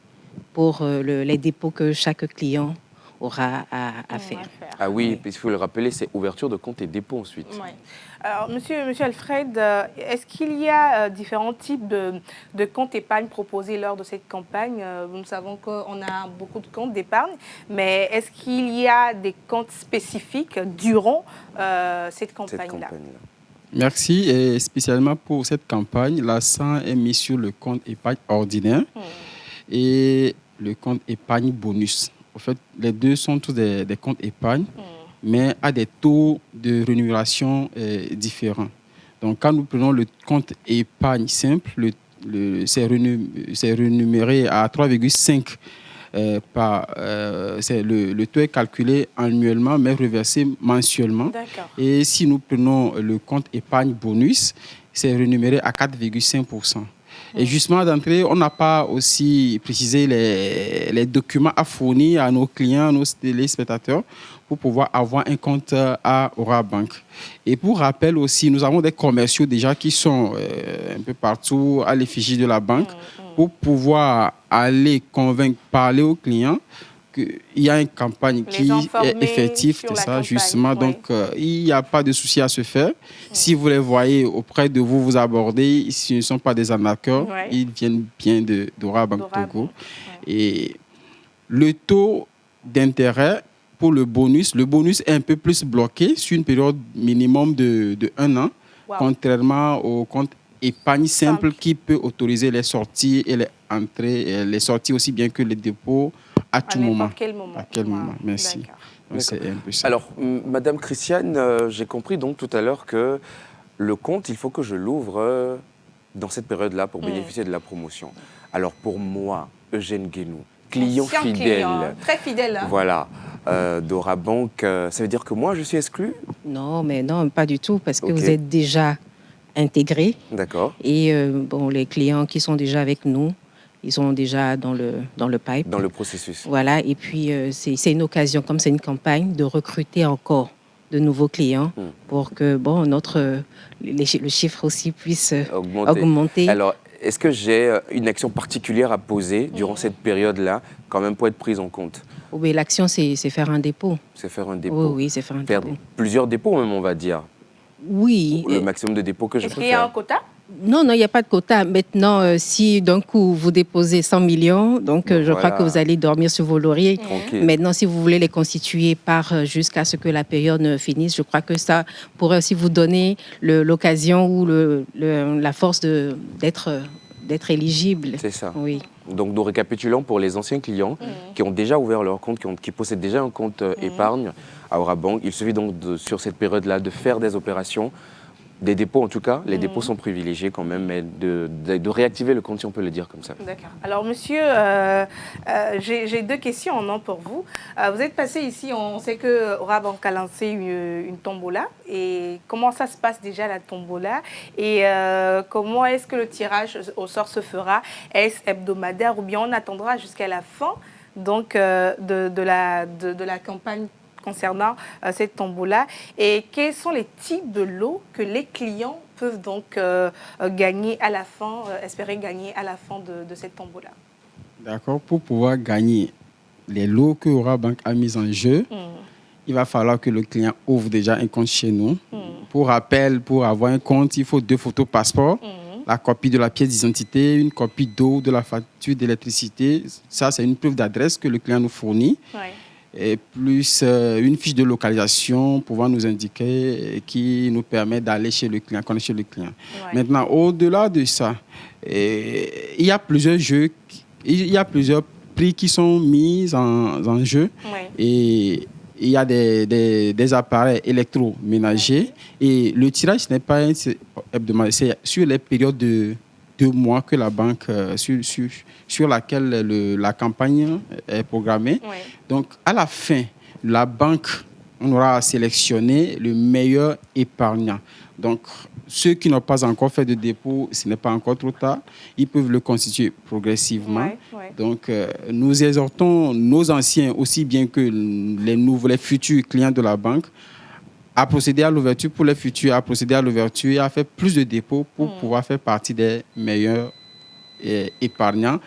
pour les dépôts que chaque client aura à faire. Ah oui, il faut le rappeler, c'est ouverture de compte et dépôt ensuite. Ouais. Alors, monsieur Alfred, est-ce qu'il y a différents types de comptes épargne proposés lors de cette campagne? Nous savons qu'on a beaucoup de comptes d'épargne, mais est-ce qu'il y a des comptes spécifiques durant cette campagne-là? Merci. Et spécialement pour cette campagne, l'accent est mis sur le compte épargne ordinaire et le compte épargne bonus. En fait, les deux sont tous des comptes épargne, mais à des taux de rémunération différents. Donc, quand nous prenons le compte épargne simple, c'est rémunéré à 3,5 le taux est calculé annuellement, mais reversé mensuellement. Et si nous prenons le compte épargne bonus, c'est rémunéré à 4,5%. Et justement, d'entrée, on n'a pas aussi précisé les documents à fournir à nos clients, à nos téléspectateurs, pour pouvoir avoir un compte à Orabank. Et pour rappel aussi, nous avons des commerciaux déjà qui sont un peu partout à l'effigie de la banque pour pouvoir aller convaincre, parler aux clients qu'il y a une campagne qui est effective de ça, justement. Donc, il n'y a pas de souci à se faire. Si vous les voyez auprès de vous, vous abordez. Ce ne sont pas des arnaqueurs. Ils viennent bien d'Orabank Togo. Et le taux d'intérêt pour le bonus est un peu plus bloqué sur une période minimum de 1 an, contrairement au compte épargne simple qui peut autoriser les sorties et les entrées, les sorties aussi bien que les dépôts à tout moment. À quel moment. Merci. Donc, c'est un peu ça. Alors, Madame Christiane, j'ai compris donc tout à l'heure que le compte, il faut que je l'ouvre dans cette période-là pour bénéficier de la promotion. Alors, pour moi, Eugène Guénou, client fidèle. Très fidèle. Hein. Voilà. D'Orabank, ça veut dire que moi, je suis exclu? Non, mais non, pas du tout, parce que vous êtes déjà intégré. D'accord. Et les clients qui sont déjà avec nous, ils sont déjà dans le pipe. Dans le processus. Voilà, et puis c'est une occasion, comme c'est une campagne, de recruter encore de nouveaux clients pour que le chiffre aussi puisse augmenter. Alors, est-ce que j'ai une action particulière à poser durant cette période-là, quand même pour être prise en compte? Oui, l'action, c'est faire un dépôt. C'est faire un dépôt. Oui, c'est faire un dépôt. Plusieurs dépôts même, on va dire. Oui. Le maximum de dépôts que je peux faire. Est-ce qu'il y a un quota? Non, il n'y a pas de quota. Maintenant, si d'un coup vous déposez 100 millions, donc je crois que vous allez dormir sur vos lauriers. Maintenant, si vous voulez les constituer par jusqu'à ce que la période finisse, je crois que ça pourrait aussi vous donner l'occasion ou la force d'être éligible. C'est ça. Oui. Donc, nous récapitulons pour les anciens clients qui ont déjà ouvert leur compte, qui possèdent déjà un compte épargne à Orabank. Il suffit donc, sur cette période-là, de faire des opérations. Des dépôts, en tout cas, les dépôts sont privilégiés quand même, mais de réactiver le compte, si on peut le dire comme ça. D'accord. Alors, monsieur, j'ai deux questions non, pour vous. Vous êtes passé ici, on sait que Orabank a lancé une tombola. Et comment ça se passe déjà, la tombola? Et comment est-ce que le tirage au sort se fera? Est-ce hebdomadaire ou bien on attendra jusqu'à la fin donc, de la campagne concernant cette tombola, et quels sont les types de lots que les clients peuvent donc gagner à la fin, espérer gagner à la fin de cette tombola? D'accord. Pour pouvoir gagner les lots que Orabank a mis en jeu, il va falloir que le client ouvre déjà un compte chez nous. Pour rappel, pour avoir un compte, il faut 2 photos passeport, la copie de la pièce d'identité, une copie d'eau, de la facture d'électricité. Ça, c'est une preuve d'adresse que le client nous fournit. Et plus une fiche de localisation pouvant nous indiquer qui nous permet d'aller chez le client, connaître chez le client. Maintenant, au-delà de ça, il y a plusieurs jeux, il y a plusieurs prix qui sont mis en jeu. Et il y a des appareils électroménagers. Et le tirage n'est pas hebdomadaire, c'est sur les périodes de 2 mois que la banque, sur laquelle la campagne est programmée. Donc, à la fin, la banque, on aura sélectionné le meilleur épargnant. Donc, ceux qui n'ont pas encore fait de dépôt, ce n'est pas encore trop tard, ils peuvent le constituer progressivement. Donc, nous exhortons nos anciens, aussi bien que les futurs clients de la banque, à procéder à l'ouverture pour les futurs, à procéder à l'ouverture et à faire plus de dépôts pour pouvoir faire partie des meilleurs épargnants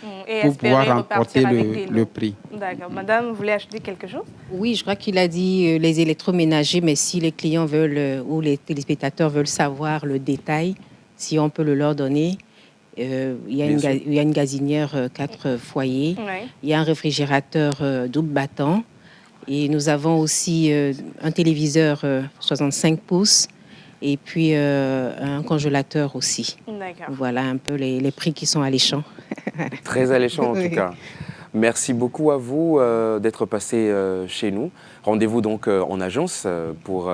pour pouvoir remporter le prix. D'accord. Madame, vous voulez ajouter quelque chose? Oui, je crois qu'il a dit les électroménagers, mais si les clients veulent ou les téléspectateurs veulent savoir le détail, si on peut le leur donner, il y a une gazinière 4 foyers, il y a un réfrigérateur double battant. Et nous avons aussi un téléviseur 65 pouces et puis un congélateur aussi. Voilà un peu les prix qui sont alléchants. Très alléchants en tout cas. Merci beaucoup à vous d'être passé chez nous. Rendez-vous donc en agence pour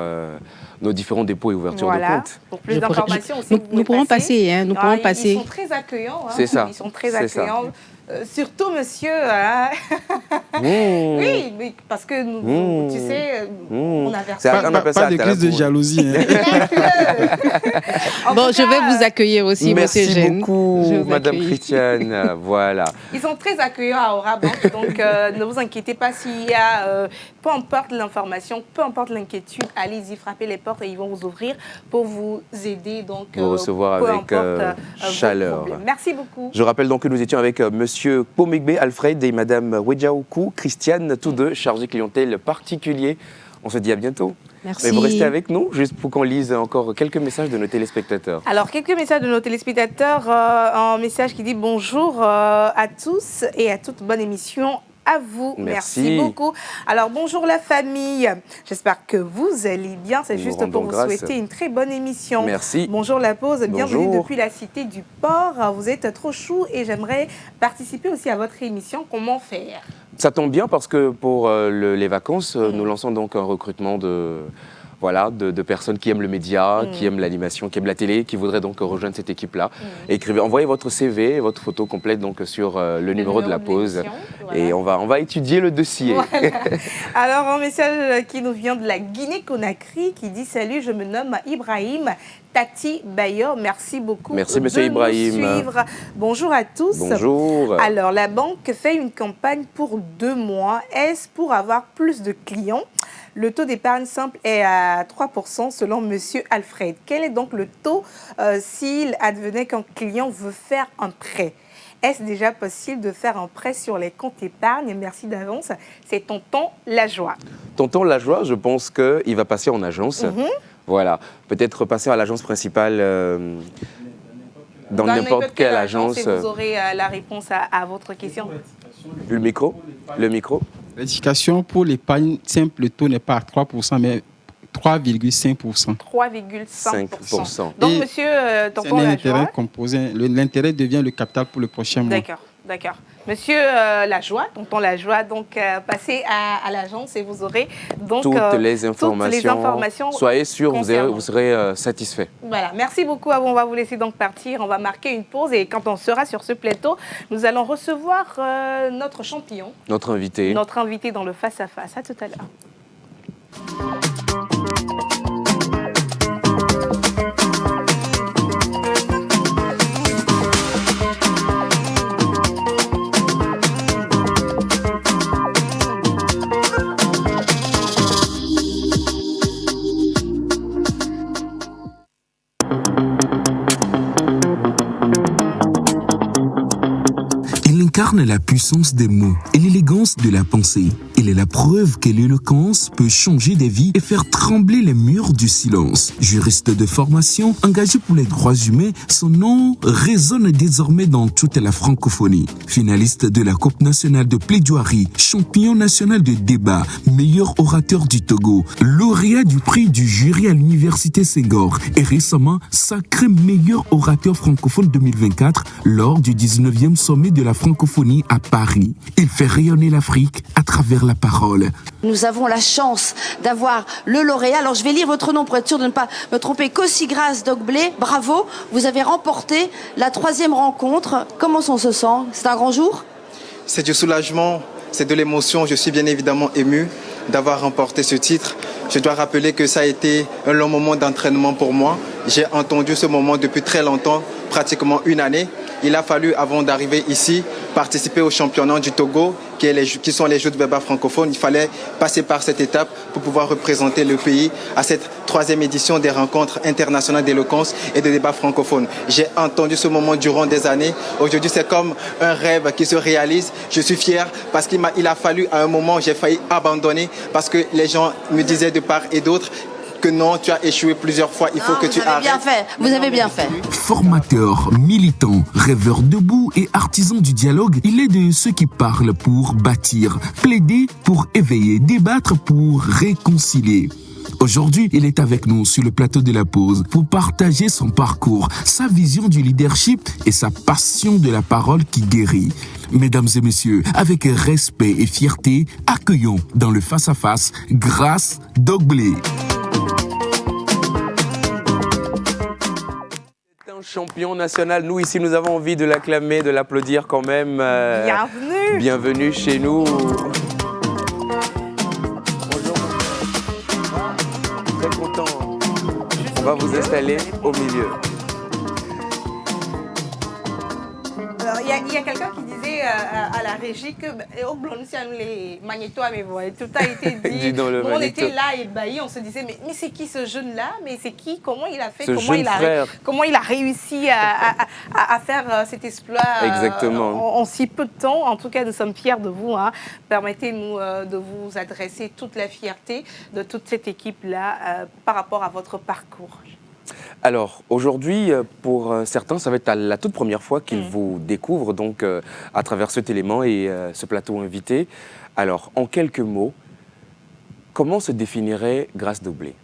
nos différents dépôts et ouvertures de compte. Pour plus d'informations aussi, nous pourrons passer. Hein, nous pourrons passer. Ils sont très accueillants. Hein, c'est ça. Ils sont très accueillants. Surtout, monsieur. Hein. Oui, parce que nous, tu sais, on a versé. Pas de crise de jalousie. Hein. Bon, je vais vous accueillir aussi, monsieur Gênes. Merci beaucoup, madame Christiane. Voilà. Ils sont très accueillants à Orabank, donc ne vous inquiétez pas s'il y a, peu importe l'information, peu importe l'inquiétude, allez-y, frappez les portes et ils vont vous ouvrir pour vous aider. Donc, vous recevoir avec chaleur. Merci beaucoup. Je rappelle donc que nous étions avec monsieur Pomegbe Alfred et madame Wejaoukou Christiane, tous deux chargés clientèle particulier. On se dit à bientôt. Merci. Mais vous restez avec nous, juste pour qu'on lise encore quelques messages de nos téléspectateurs. Alors, quelques messages de nos téléspectateurs. Un message qui dit bonjour à tous et à toute bonne émission. À vous. Merci beaucoup. Alors, bonjour la famille. J'espère que vous allez bien. C'est juste pour vous souhaiter une très bonne émission. Merci. Bonjour la pause. Bienvenue depuis la cité du port. Vous êtes trop chou et j'aimerais participer aussi à votre émission. Comment faire? Ça tombe bien parce que pour les vacances, nous lançons donc un recrutement de personnes qui aiment le média, qui aiment l'animation, qui aiment la télé, qui voudraient donc rejoindre cette équipe-là. Écrivez, envoyez votre CV, votre photo complète donc sur le numéro de la pause. Voilà. Et on va étudier le dossier. Voilà. Alors, un message qui nous vient de la Guinée-Conakry qui dit « Salut, je me nomme Ibrahim Tati Bayo. Merci beaucoup Merci, monsieur Ibrahim. Nous suivre. Bonjour à tous. Bonjour. Alors, la banque fait une campagne pour 2 mois. Est-ce pour avoir plus de clients ? Le taux d'épargne simple est à 3% selon Monsieur Alfred. Quel est donc le taux s'il advenait qu'un client veut faire un prêt? Est-ce déjà possible de faire un prêt sur les comptes épargne? Merci d'avance. C'est Tonton Lajoie. Tonton Lajoie, je pense qu'il va passer en agence. Voilà. Peut-être passer à l'agence principale dans n'importe quelle agence. Et vous aurez la réponse à votre question. Le micro. L'éducation pour l'épargne simple, le taux n'est pas à 3%, mais 3,5%. 3,5%. Donc, monsieur Tonton Lajoie... C'est un intérêt composé. L'intérêt devient le capital pour le prochain mois. D'accord. Monsieur Lajoie, Tonton Lajoie, donc passez à l'agence et vous aurez donc toutes les informations. Soyez sûr, vous serez satisfait. Voilà, merci beaucoup. On va vous laisser donc partir. On va marquer une pause et quand on sera sur ce plateau, nous allons recevoir notre champion. Notre invité dans le face-à-face. À tout à l'heure. Incarne la puissance des mots et l'élégance de la pensée. Il est la preuve que l'éloquence peut changer des vies et faire trembler les murs du silence. Juriste de formation, engagé pour les droits humains, son nom résonne désormais dans toute la francophonie. Finaliste de la Coupe nationale de plaidoirie, champion national de débat, meilleur orateur du Togo, lauréat du prix du jury à l'université Senghor et récemment sacré meilleur orateur francophone 2024 lors du 19e sommet de la francophonie à Paris. Il fait rayonner l'Afrique à travers la parole. Nous avons la chance d'avoir le lauréat. Alors je vais lire votre nom pour être sûr de ne pas me tromper. Kossigras Dogblé, bravo. Vous avez remporté la 3e rencontre. Comment on se sent? C'est un grand jour? C'est du soulagement, c'est de l'émotion. Je suis bien évidemment ému d'avoir remporté ce titre. Je dois rappeler que ça a été un long moment d'entraînement pour moi. J'ai entendu ce moment depuis très longtemps, pratiquement une année. Il a fallu, avant d'arriver ici, participer au championnat du Togo, qui sont les Jeux de débat francophones. Il fallait passer par cette étape pour pouvoir représenter le pays à cette 3e édition des rencontres internationales d'éloquence et de débat francophone. J'ai entendu ce moment durant des années. Aujourd'hui, c'est comme un rêve qui se réalise. Je suis fier parce qu'il a fallu, à un moment, j'ai failli abandonner parce que les gens me disaient de part et d'autre que non, tu as échoué plusieurs fois, il faut que tu arrêtes. Vous avez bien fait. Formateur, militant, rêveur debout et artisan du dialogue, il est de ceux qui parlent pour bâtir, plaider pour éveiller, débattre pour réconcilier. Aujourd'hui, il est avec nous sur le plateau de la pause pour partager son parcours, sa vision du leadership et sa passion de la parole qui guérit. Mesdames et messieurs, avec respect et fierté, accueillons dans le face-à-face Grace Dogblé. Champion national, nous ici nous avons envie de l'acclamer, de l'applaudir quand même. Bienvenue chez nous. Bonjour. Très content. On va vous installer au milieu. Alors, il y a quelqu'un qui disait à la régie que au Blonussia, nous les magnétos, mais voilà, tout a été dit. On était là ébahis, on se disait mais c'est qui ce jeune-là? Mais c'est qui? Comment il a fait? Comment il a réussi à faire cet exploit en si peu de temps? En tout cas, nous sommes fiers de vous. Permettez-nous de vous adresser toute la fierté de toute cette équipe-là par rapport à votre parcours. Alors, aujourd'hui, pour certains, ça va être la toute première fois qu'ils vous découvrent donc, à travers cet élément et ce plateau invité. Alors, en quelques mots, comment se définirait Grace Dogblé?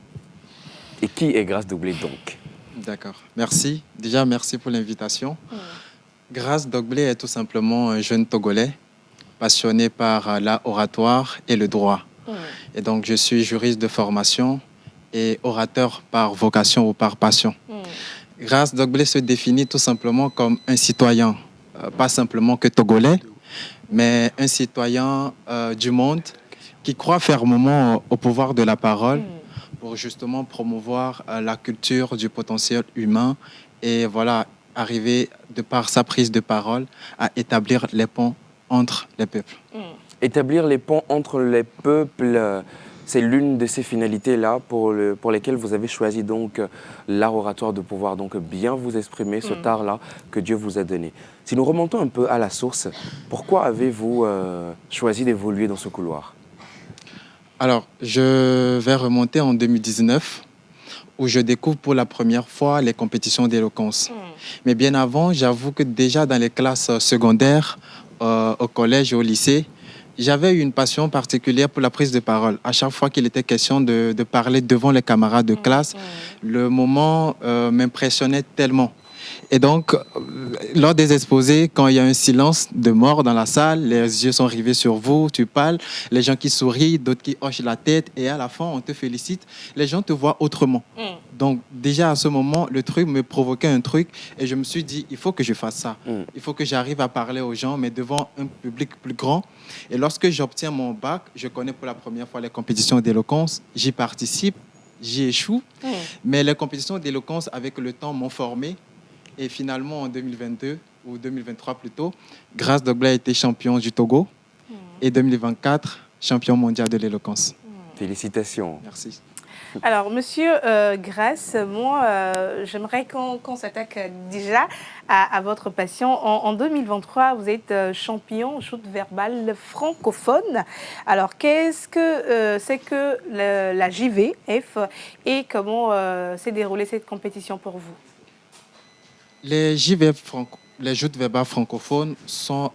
Et qui est Grace Dogblé donc? D'accord, merci. Déjà, merci pour l'invitation. Grace Dogblé est tout simplement un jeune Togolais passionné par l'art oratoire et le droit. Et donc, je suis juriste de formation et orateur par vocation ou par passion. Grace Dogblé se définit tout simplement comme un citoyen, pas simplement que togolais, mais un citoyen du monde qui croit fermement au pouvoir de la parole pour justement promouvoir la culture du potentiel humain et voilà, arriver de par sa prise de parole à établir les ponts entre les peuples. Établir les ponts entre les peuples, C'est l'une de ces finalités-là pour lesquelles vous avez choisi donc l'art oratoire, de pouvoir donc bien vous exprimer, cet art-là que Dieu vous a donné. Si nous remontons un peu à la source, pourquoi avez-vous choisi d'évoluer dans ce couloir? Alors, je vais remonter en 2019, où je découvre pour la première fois les compétitions d'éloquence. Mais bien avant, j'avoue que déjà dans les classes secondaires, au collège et au lycée, j'avais eu une passion particulière pour la prise de parole. À chaque fois qu'il était question de parler devant les camarades de classe, le moment m'impressionnait tellement. Et donc, lors des exposés, quand il y a un silence de mort dans la salle, les yeux sont rivés sur vous, tu parles, les gens qui sourient, d'autres qui hochent la tête, et à la fin, on te félicite, les gens te voient autrement. Donc, déjà à ce moment, le truc me provoquait un truc, et je me suis dit, il faut que je fasse ça. Il faut que j'arrive à parler aux gens, mais devant un public plus grand. Et lorsque j'obtiens mon bac, je connais pour la première fois les compétitions d'éloquence, j'y participe, j'y échoue, mais les compétitions d'éloquence, avec le temps, m'ont formé. Et finalement, en 2022, ou 2023 plutôt, Grace Doglé a été champion du Togo. Et 2024, champion mondial de l'éloquence. Félicitations. Merci. Alors, Monsieur Grace, moi, j'aimerais qu'on s'attaque déjà à votre passion. En 2023, vous êtes champion shoot verbal francophone. Alors, qu'est-ce que c'est que la JVF et comment s'est déroulée cette compétition pour vous? Les JVF, les joutes verbales francophones, sont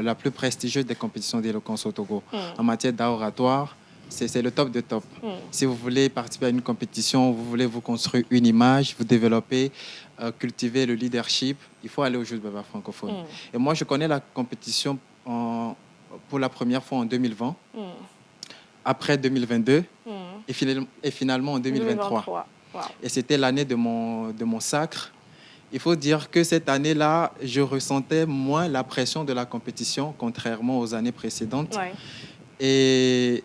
la plus prestigieuse des compétitions d'éloquence au Togo. En matière d'art oratoire, c'est le top de top. Si vous voulez participer à une compétition, vous voulez vous construire une image, vous développer, cultiver le leadership, il faut aller aux joutes verbales francophones. Et moi, je connais la compétition pour la première fois en 2020, après 2022 et finalement en 2023. Wow. Et c'était l'année de mon sacre. Il faut dire que cette année-là, je ressentais moins la pression de la compétition, contrairement aux années précédentes. Ouais. Et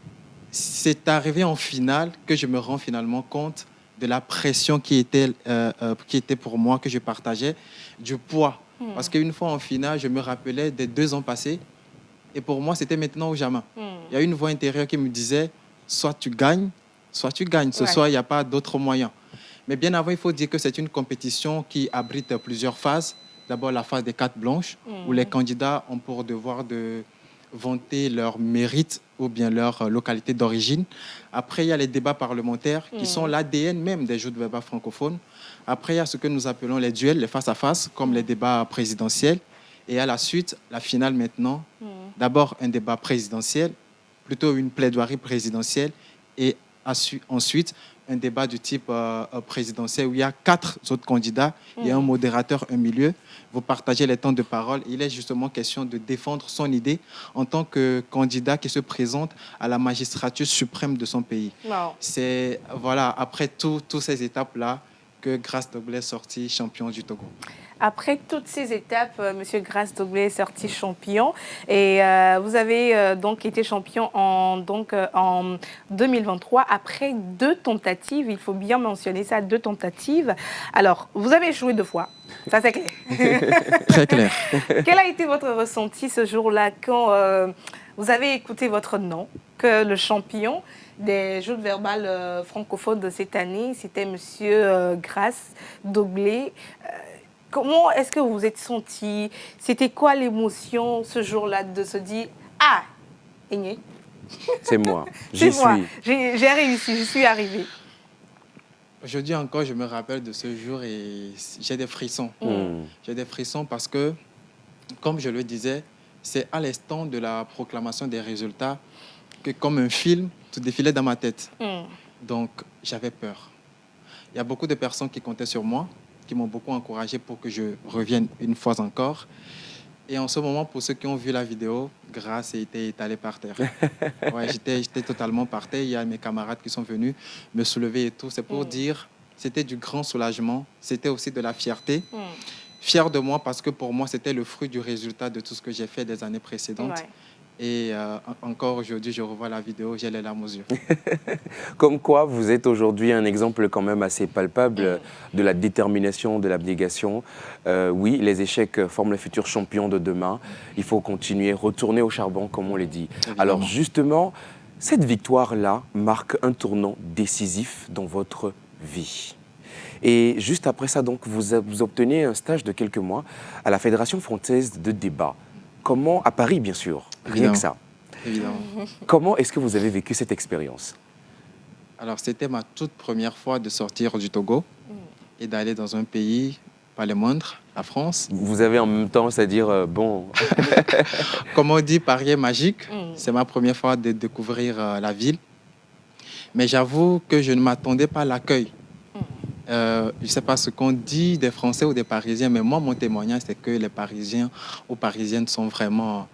c'est arrivé en finale que je me rends finalement compte de la pression qui était pour moi, que je partageais, du poids. Parce qu'une fois en finale, je me rappelais des 2 ans passés. Et pour moi, c'était maintenant ou jamais. Il y a une voix intérieure qui me disait, soit tu gagnes. Ce soir, il n'y a pas d'autre moyen. Mais bien avant, il faut dire que c'est une compétition qui abrite plusieurs phases. D'abord, la phase des cartes blanches, où les candidats ont pour devoir de vanter leur mérite ou bien leur localité d'origine. Après, il y a les débats parlementaires qui sont l'ADN même des joutes verbales francophones. Après, il y a ce que nous appelons les duels, les face-à-face, comme les débats présidentiels. Et à la suite, la finale maintenant. D'abord, un débat présidentiel, plutôt une plaidoirie présidentielle, et ensuite, un débat du type présidentiel où il y a 4 autres candidats, il y a un modérateur, un milieu. Vous partagez les temps de parole. Il est justement question de défendre son idée en tant que candidat qui se présente à la magistrature suprême de son pays. Wow. C'est après toutes ces étapes-là que Grace Doglé est sorti champion du Togo. Après toutes ces étapes, Monsieur Grace Doglé est sorti champion et vous avez donc été champion en 2023 après 2 tentatives. Il faut bien mentionner ça, 2 tentatives. Alors, vous avez échoué 2 fois, ça c'est clair. Très clair. Quel a été votre ressenti ce jour-là quand vous avez écouté votre nom, que le champion des joutes verbales francophones de cette année, c'était Monsieur Grace Doglé? Comment est-ce que vous vous êtes senti? C'était quoi l'émotion ce jour-là de se dire « Ah, Aigné, c'est moi, j'ai réussi, j'y suis arrivée ». Aujourd'hui encore, je me rappelle de ce jour et j'ai des frissons. J'ai des frissons parce que, comme je le disais, c'est à l'instant de la proclamation des résultats que, comme un film, tout défilait dans ma tête. Donc, j'avais peur. Il y a beaucoup de personnes qui comptaient sur moi, qui m'ont beaucoup encouragé pour que je revienne une fois encore. Et en ce moment, pour ceux qui ont vu la vidéo, Grace était étalée par terre. Ouais, j'étais totalement par terre. Il y a mes camarades qui sont venus me soulever et tout. C'est pour dire, c'était du grand soulagement. C'était aussi de la fierté. Fier de moi parce que pour moi, c'était le fruit du résultat de tout ce que j'ai fait des années précédentes. Ouais. Et encore aujourd'hui, je revois la vidéo, j'ai les larmes aux yeux. Comme quoi, vous êtes aujourd'hui un exemple quand même assez palpable de la détermination, de l'abnégation. Oui, les échecs forment les futurs champions de demain. Il faut continuer, retourner au charbon, comme on l'a dit. Évidemment. Alors justement, Cette victoire-là marque un tournant décisif dans votre vie. Et juste après ça, donc, vous obtenez un stage de quelques mois à la Fédération française de débat. Comment, à Paris, bien sûr, rien que ça. Évidemment. Comment est-ce que vous avez vécu cette expérience? Alors, c'était ma toute première fois de sortir du Togo et d'aller dans un pays, pas le moindre, la France. Vous avez en même temps, c'est-à-dire, bon... Comme on dit, Paris est magique. C'est ma première fois de découvrir la ville. Mais j'avoue que je ne m'attendais pas à l'accueil. Je ne sais pas ce qu'on dit des Français ou des Parisiens, mais moi, mon témoignage, c'est que les Parisiens ou Parisiennes sont vraiment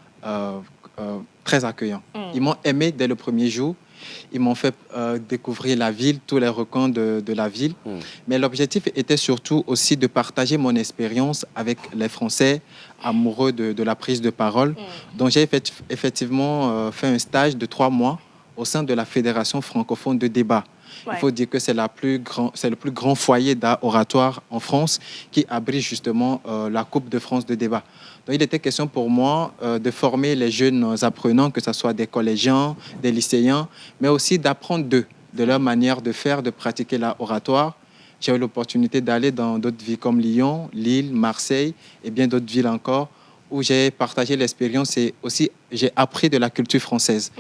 très accueillants. Ils m'ont aimé dès le premier jour. Ils m'ont fait découvrir la ville, tous les recoins de la ville. Mais l'objectif était surtout aussi de partager mon expérience avec les Français amoureux de la prise de parole. Donc, j'ai effectivement fait un stage de 3 mois au sein de la Fédération francophone de débat. Il faut dire que c'est le plus grand foyer d'art oratoire en France qui abrite justement la Coupe de France de débat. Donc, il était question pour moi de former les jeunes apprenants, que ce soit des collégiens, des lycéens, mais aussi d'apprendre d'eux, de leur manière de faire, de pratiquer l'art oratoire. J'ai eu l'opportunité d'aller dans d'autres villes comme Lyon, Lille, Marseille et bien d'autres villes encore, où j'ai partagé l'expérience et aussi j'ai appris de la culture française.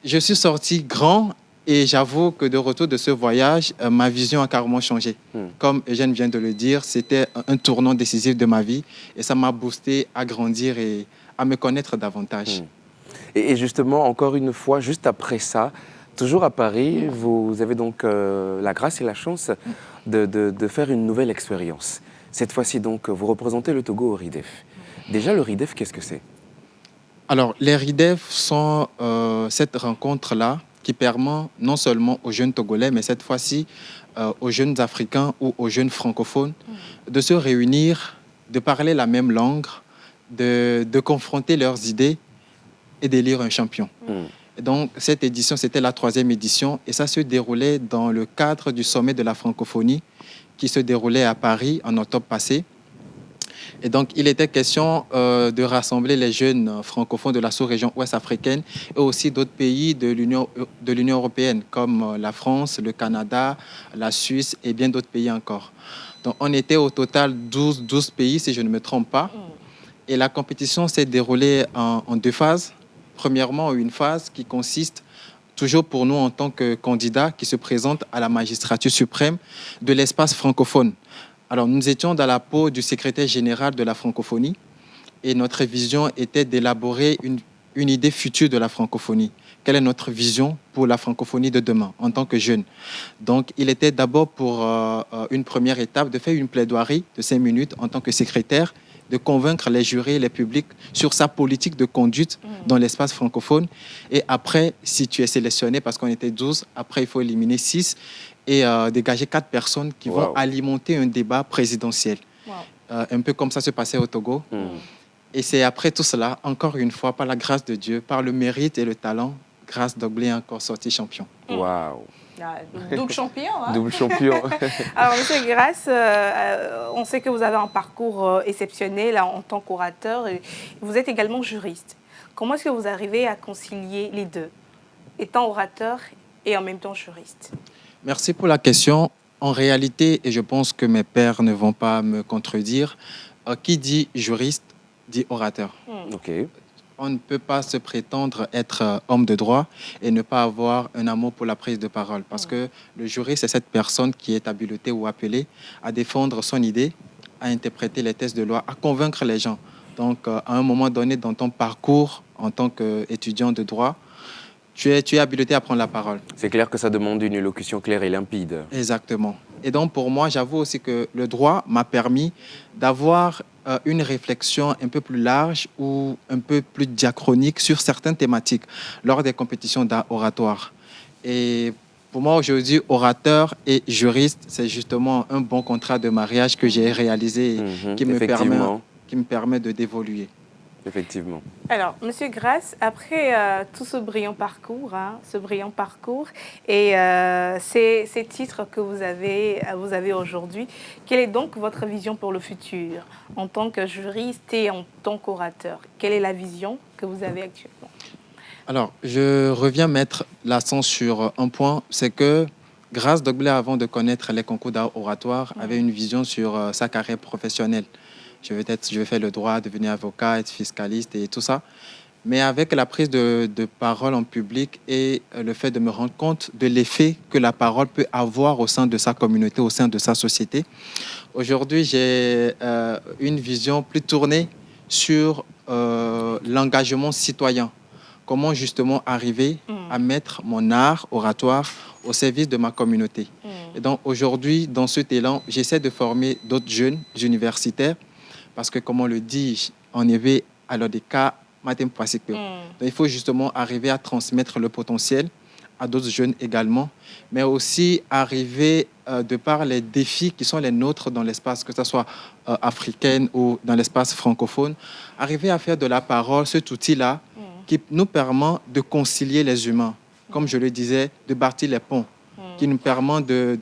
Je suis sorti grand et j'avoue que de retour de ce voyage, ma vision a carrément changé. Comme Eugène vient de le dire, c'était un tournant décisif de ma vie et ça m'a boosté à grandir et à me connaître davantage. Et justement, encore une fois, juste après ça, toujours à Paris, vous avez donc la grâce et la chance de faire une nouvelle expérience. Cette fois-ci, donc, vous représentez le Togo au RIDEF. Déjà, le RIDEF, qu'est-ce que c'est? Alors, les RIDEF sont cette rencontre-là qui permet non seulement aux jeunes Togolais, mais cette fois-ci aux jeunes Africains ou aux jeunes francophones de se réunir, de parler la même langue, de confronter leurs idées et d'élire un champion. Et donc, cette édition, c'était la 3e édition et ça se déroulait dans le cadre du sommet de la francophonie qui se déroulait à Paris en octobre passé. Et donc, il était question de rassembler les jeunes francophones de la sous-région ouest africaine et aussi d'autres pays de l'Union européenne, comme la France, le Canada, la Suisse et bien d'autres pays encore. Donc, on était au total 12 pays, si je ne me trompe pas. Et la compétition s'est déroulée en 2 phases. Premièrement, une phase qui consiste, toujours pour nous en tant que candidats qui se présentent à la magistrature suprême de l'espace francophone. Alors, nous étions dans la peau du secrétaire général de la francophonie et notre vision était d'élaborer une idée future de la francophonie. Quelle est notre vision pour la francophonie de demain en tant que jeunes? Donc, il était d'abord pour une première étape de faire une plaidoirie de 5 minutes en tant que secrétaire, de convaincre les jurés et les publics sur sa politique de conduite dans l'espace francophone. Et après, si tu es sélectionné, parce qu'on était 12, après il faut éliminer 6 et dégager 4 personnes qui vont alimenter un débat présidentiel. Un peu comme ça se passait au Togo. Et c'est après tout cela, encore une fois, par la grâce de Dieu, par le mérite et le talent, Grace Dogblé est encore sorti champion. Waouh! Double champion. Hein? Double champion. Alors, Monsieur Grace, on sait que vous avez un parcours exceptionnel en tant qu'orateur. Vous êtes également juriste. Comment est-ce que vous arrivez à concilier les deux, étant orateur et en même temps juriste? Merci pour la question. En réalité, et je pense que mes pairs ne vont pas me contredire, qui dit juriste dit orateur. On ne peut pas se prétendre être homme de droit et ne pas avoir un amour pour la prise de parole. Parce que le juriste, c'est cette personne qui est habilitée ou appelée à défendre son idée, à interpréter les textes de loi, à convaincre les gens. Donc, à un moment donné dans ton parcours en tant qu'étudiant de droit, tu es habilité à prendre la parole. C'est clair que ça demande une élocution claire et limpide. Exactement. Et donc, pour moi, j'avoue aussi que le droit m'a permis d'avoir une réflexion un peu plus large ou un peu plus diachronique sur certaines thématiques lors des compétitions d'art oratoire. Et pour moi, aujourd'hui, orateur et juriste, c'est justement un bon contrat de mariage que j'ai réalisé et qui me permet d'évoluer. Effectivement. Alors, Monsieur Grace, après tout ce brillant parcours, et ces titres que vous avez aujourd'hui, quelle est donc votre vision pour le futur en tant que juriste et en tant qu'orateur? Quelle est la vision que vous avez actuellement? Alors, je reviens mettre l'accent sur un point, c'est que Grace Dogblé, avant de connaître les concours d'art oratoire, avait une vision sur sa carrière professionnelle. Je vais faire le droit, devenir avocat, être fiscaliste et tout ça. Mais avec la prise de parole en public et le fait de me rendre compte de l'effet que la parole peut avoir au sein de sa communauté, au sein de sa société, aujourd'hui, j'ai une vision plus tournée sur l'engagement citoyen. Comment justement arriver à mettre mon art oratoire au service de ma communauté. Et donc aujourd'hui, dans cet élan, j'essaie de former d'autres jeunes universitaires parce que, comme on le dit, on avait alors des cas matin pratique. Donc il faut justement arriver à transmettre le potentiel à d'autres jeunes également, mais aussi arriver, de par les défis qui sont les nôtres dans l'espace, que ce soit africain ou dans l'espace francophone, arriver à faire de la parole cet outil-là qui nous permet de concilier les humains, comme je le disais, de bâtir les ponts, qui nous permet de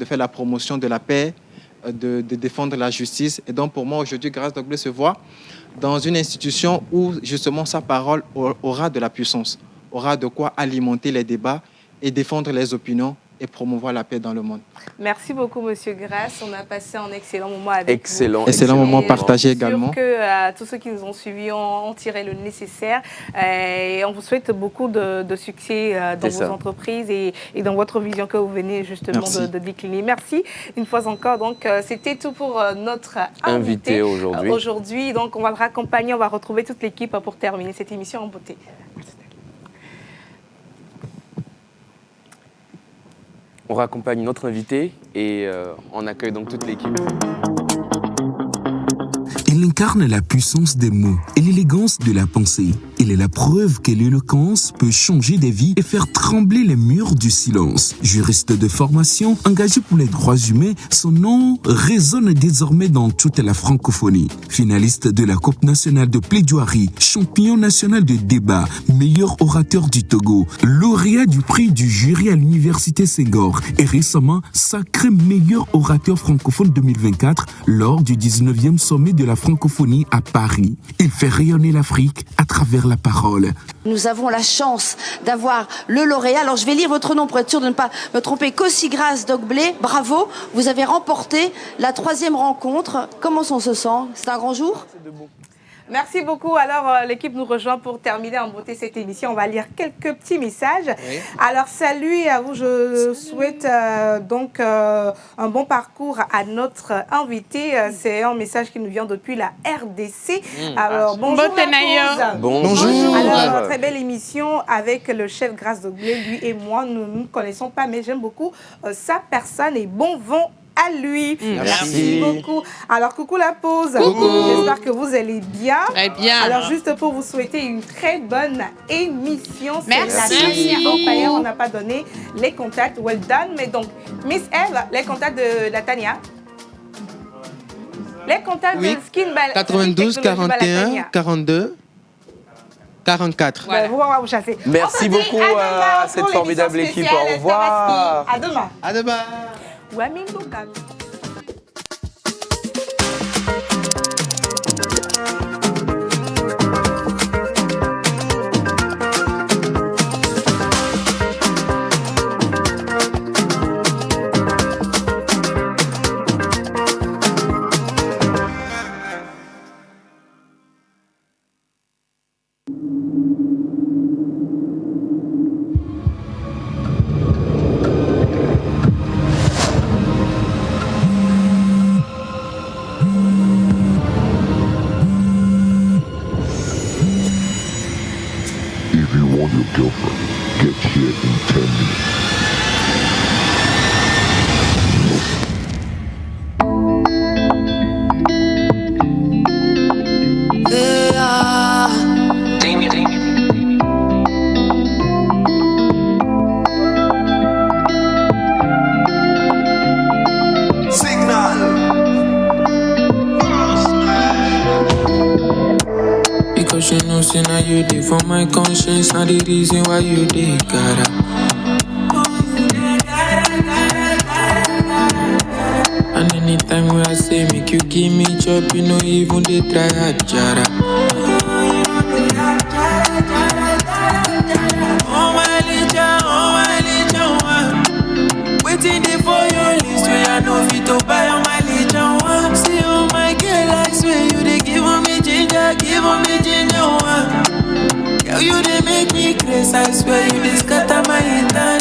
faire la promotion de la paix, de défendre la justice. Et donc pour moi, aujourd'hui, Grace Dogblé se voit dans une institution où justement sa parole aura de la puissance, aura de quoi alimenter les débats et défendre les opinions et promouvoir la paix dans le monde. Merci beaucoup, Monsieur Grace. On a passé un excellent moment avec vous. Excellent moment partagé également. Je suis sûre que tous ceux qui nous ont suivis ont tiré le nécessaire. Et on vous souhaite beaucoup de succès dans vos entreprises et dans votre vision que vous venez justement de décliner. Merci une fois encore. Donc, c'était tout pour notre invité aujourd'hui. Aujourd'hui, donc, on va le raccompagner, on va retrouver toute l'équipe pour terminer cette émission en beauté. On raccompagne notre invité et on accueille donc toute l'équipe. Il incarne la puissance des mots et l'élégance de la pensée. Il est la preuve que l'éloquence peut changer des vies et faire trembler les murs du silence. Juriste de formation, engagé pour les droits humains, son nom résonne désormais dans toute la francophonie. Finaliste de la Coupe nationale de plaidoirie, champion national de débat, meilleur orateur du Togo, lauréat du prix du jury à l'université Senghor et récemment sacré meilleur orateur francophone 2024 lors du 19e sommet de la francophonie à Paris. Il fait rayonner l'Afrique à travers la parole. Nous avons la chance d'avoir le lauréat. Alors je vais lire votre nom pour être sûr de ne pas me tromper. Kosi-Grace Dogblé, bravo. Vous avez remporté la 3e rencontre. Comment on se sent? C'est un grand jour? Merci beaucoup. Alors, l'équipe nous rejoint pour terminer en beauté cette émission. On va lire quelques petits messages. Oui. Alors, salut à vous. Je souhaite donc un bon parcours à notre invité. C'est un message qui nous vient depuis la RDC. Alors, bonjour. Bonjour. Alors, très belle émission avec le chef Grace Dogblé. Lui et moi, nous ne nous connaissons pas, mais j'aime beaucoup sa personne et bon vent à lui. Merci beaucoup. Alors, coucou la pause. J'espère que vous allez bien. Très bien. Alors, juste pour vous souhaiter une très bonne émission. Merci. On n'a pas donné les contacts. Well done. Mais donc, Miss Eve, les contacts de la Tania. Les contacts de Skin Ball. 92 41 42 44. Voilà. Merci beaucoup à cette formidable équipe. Au revoir. À demain. À demain. Wamingo. Now you did for my conscience, not the reason why you did, gotta. And anytime when I say make you give me chop, you know even they try a jara. face, I swear you just scatter my entire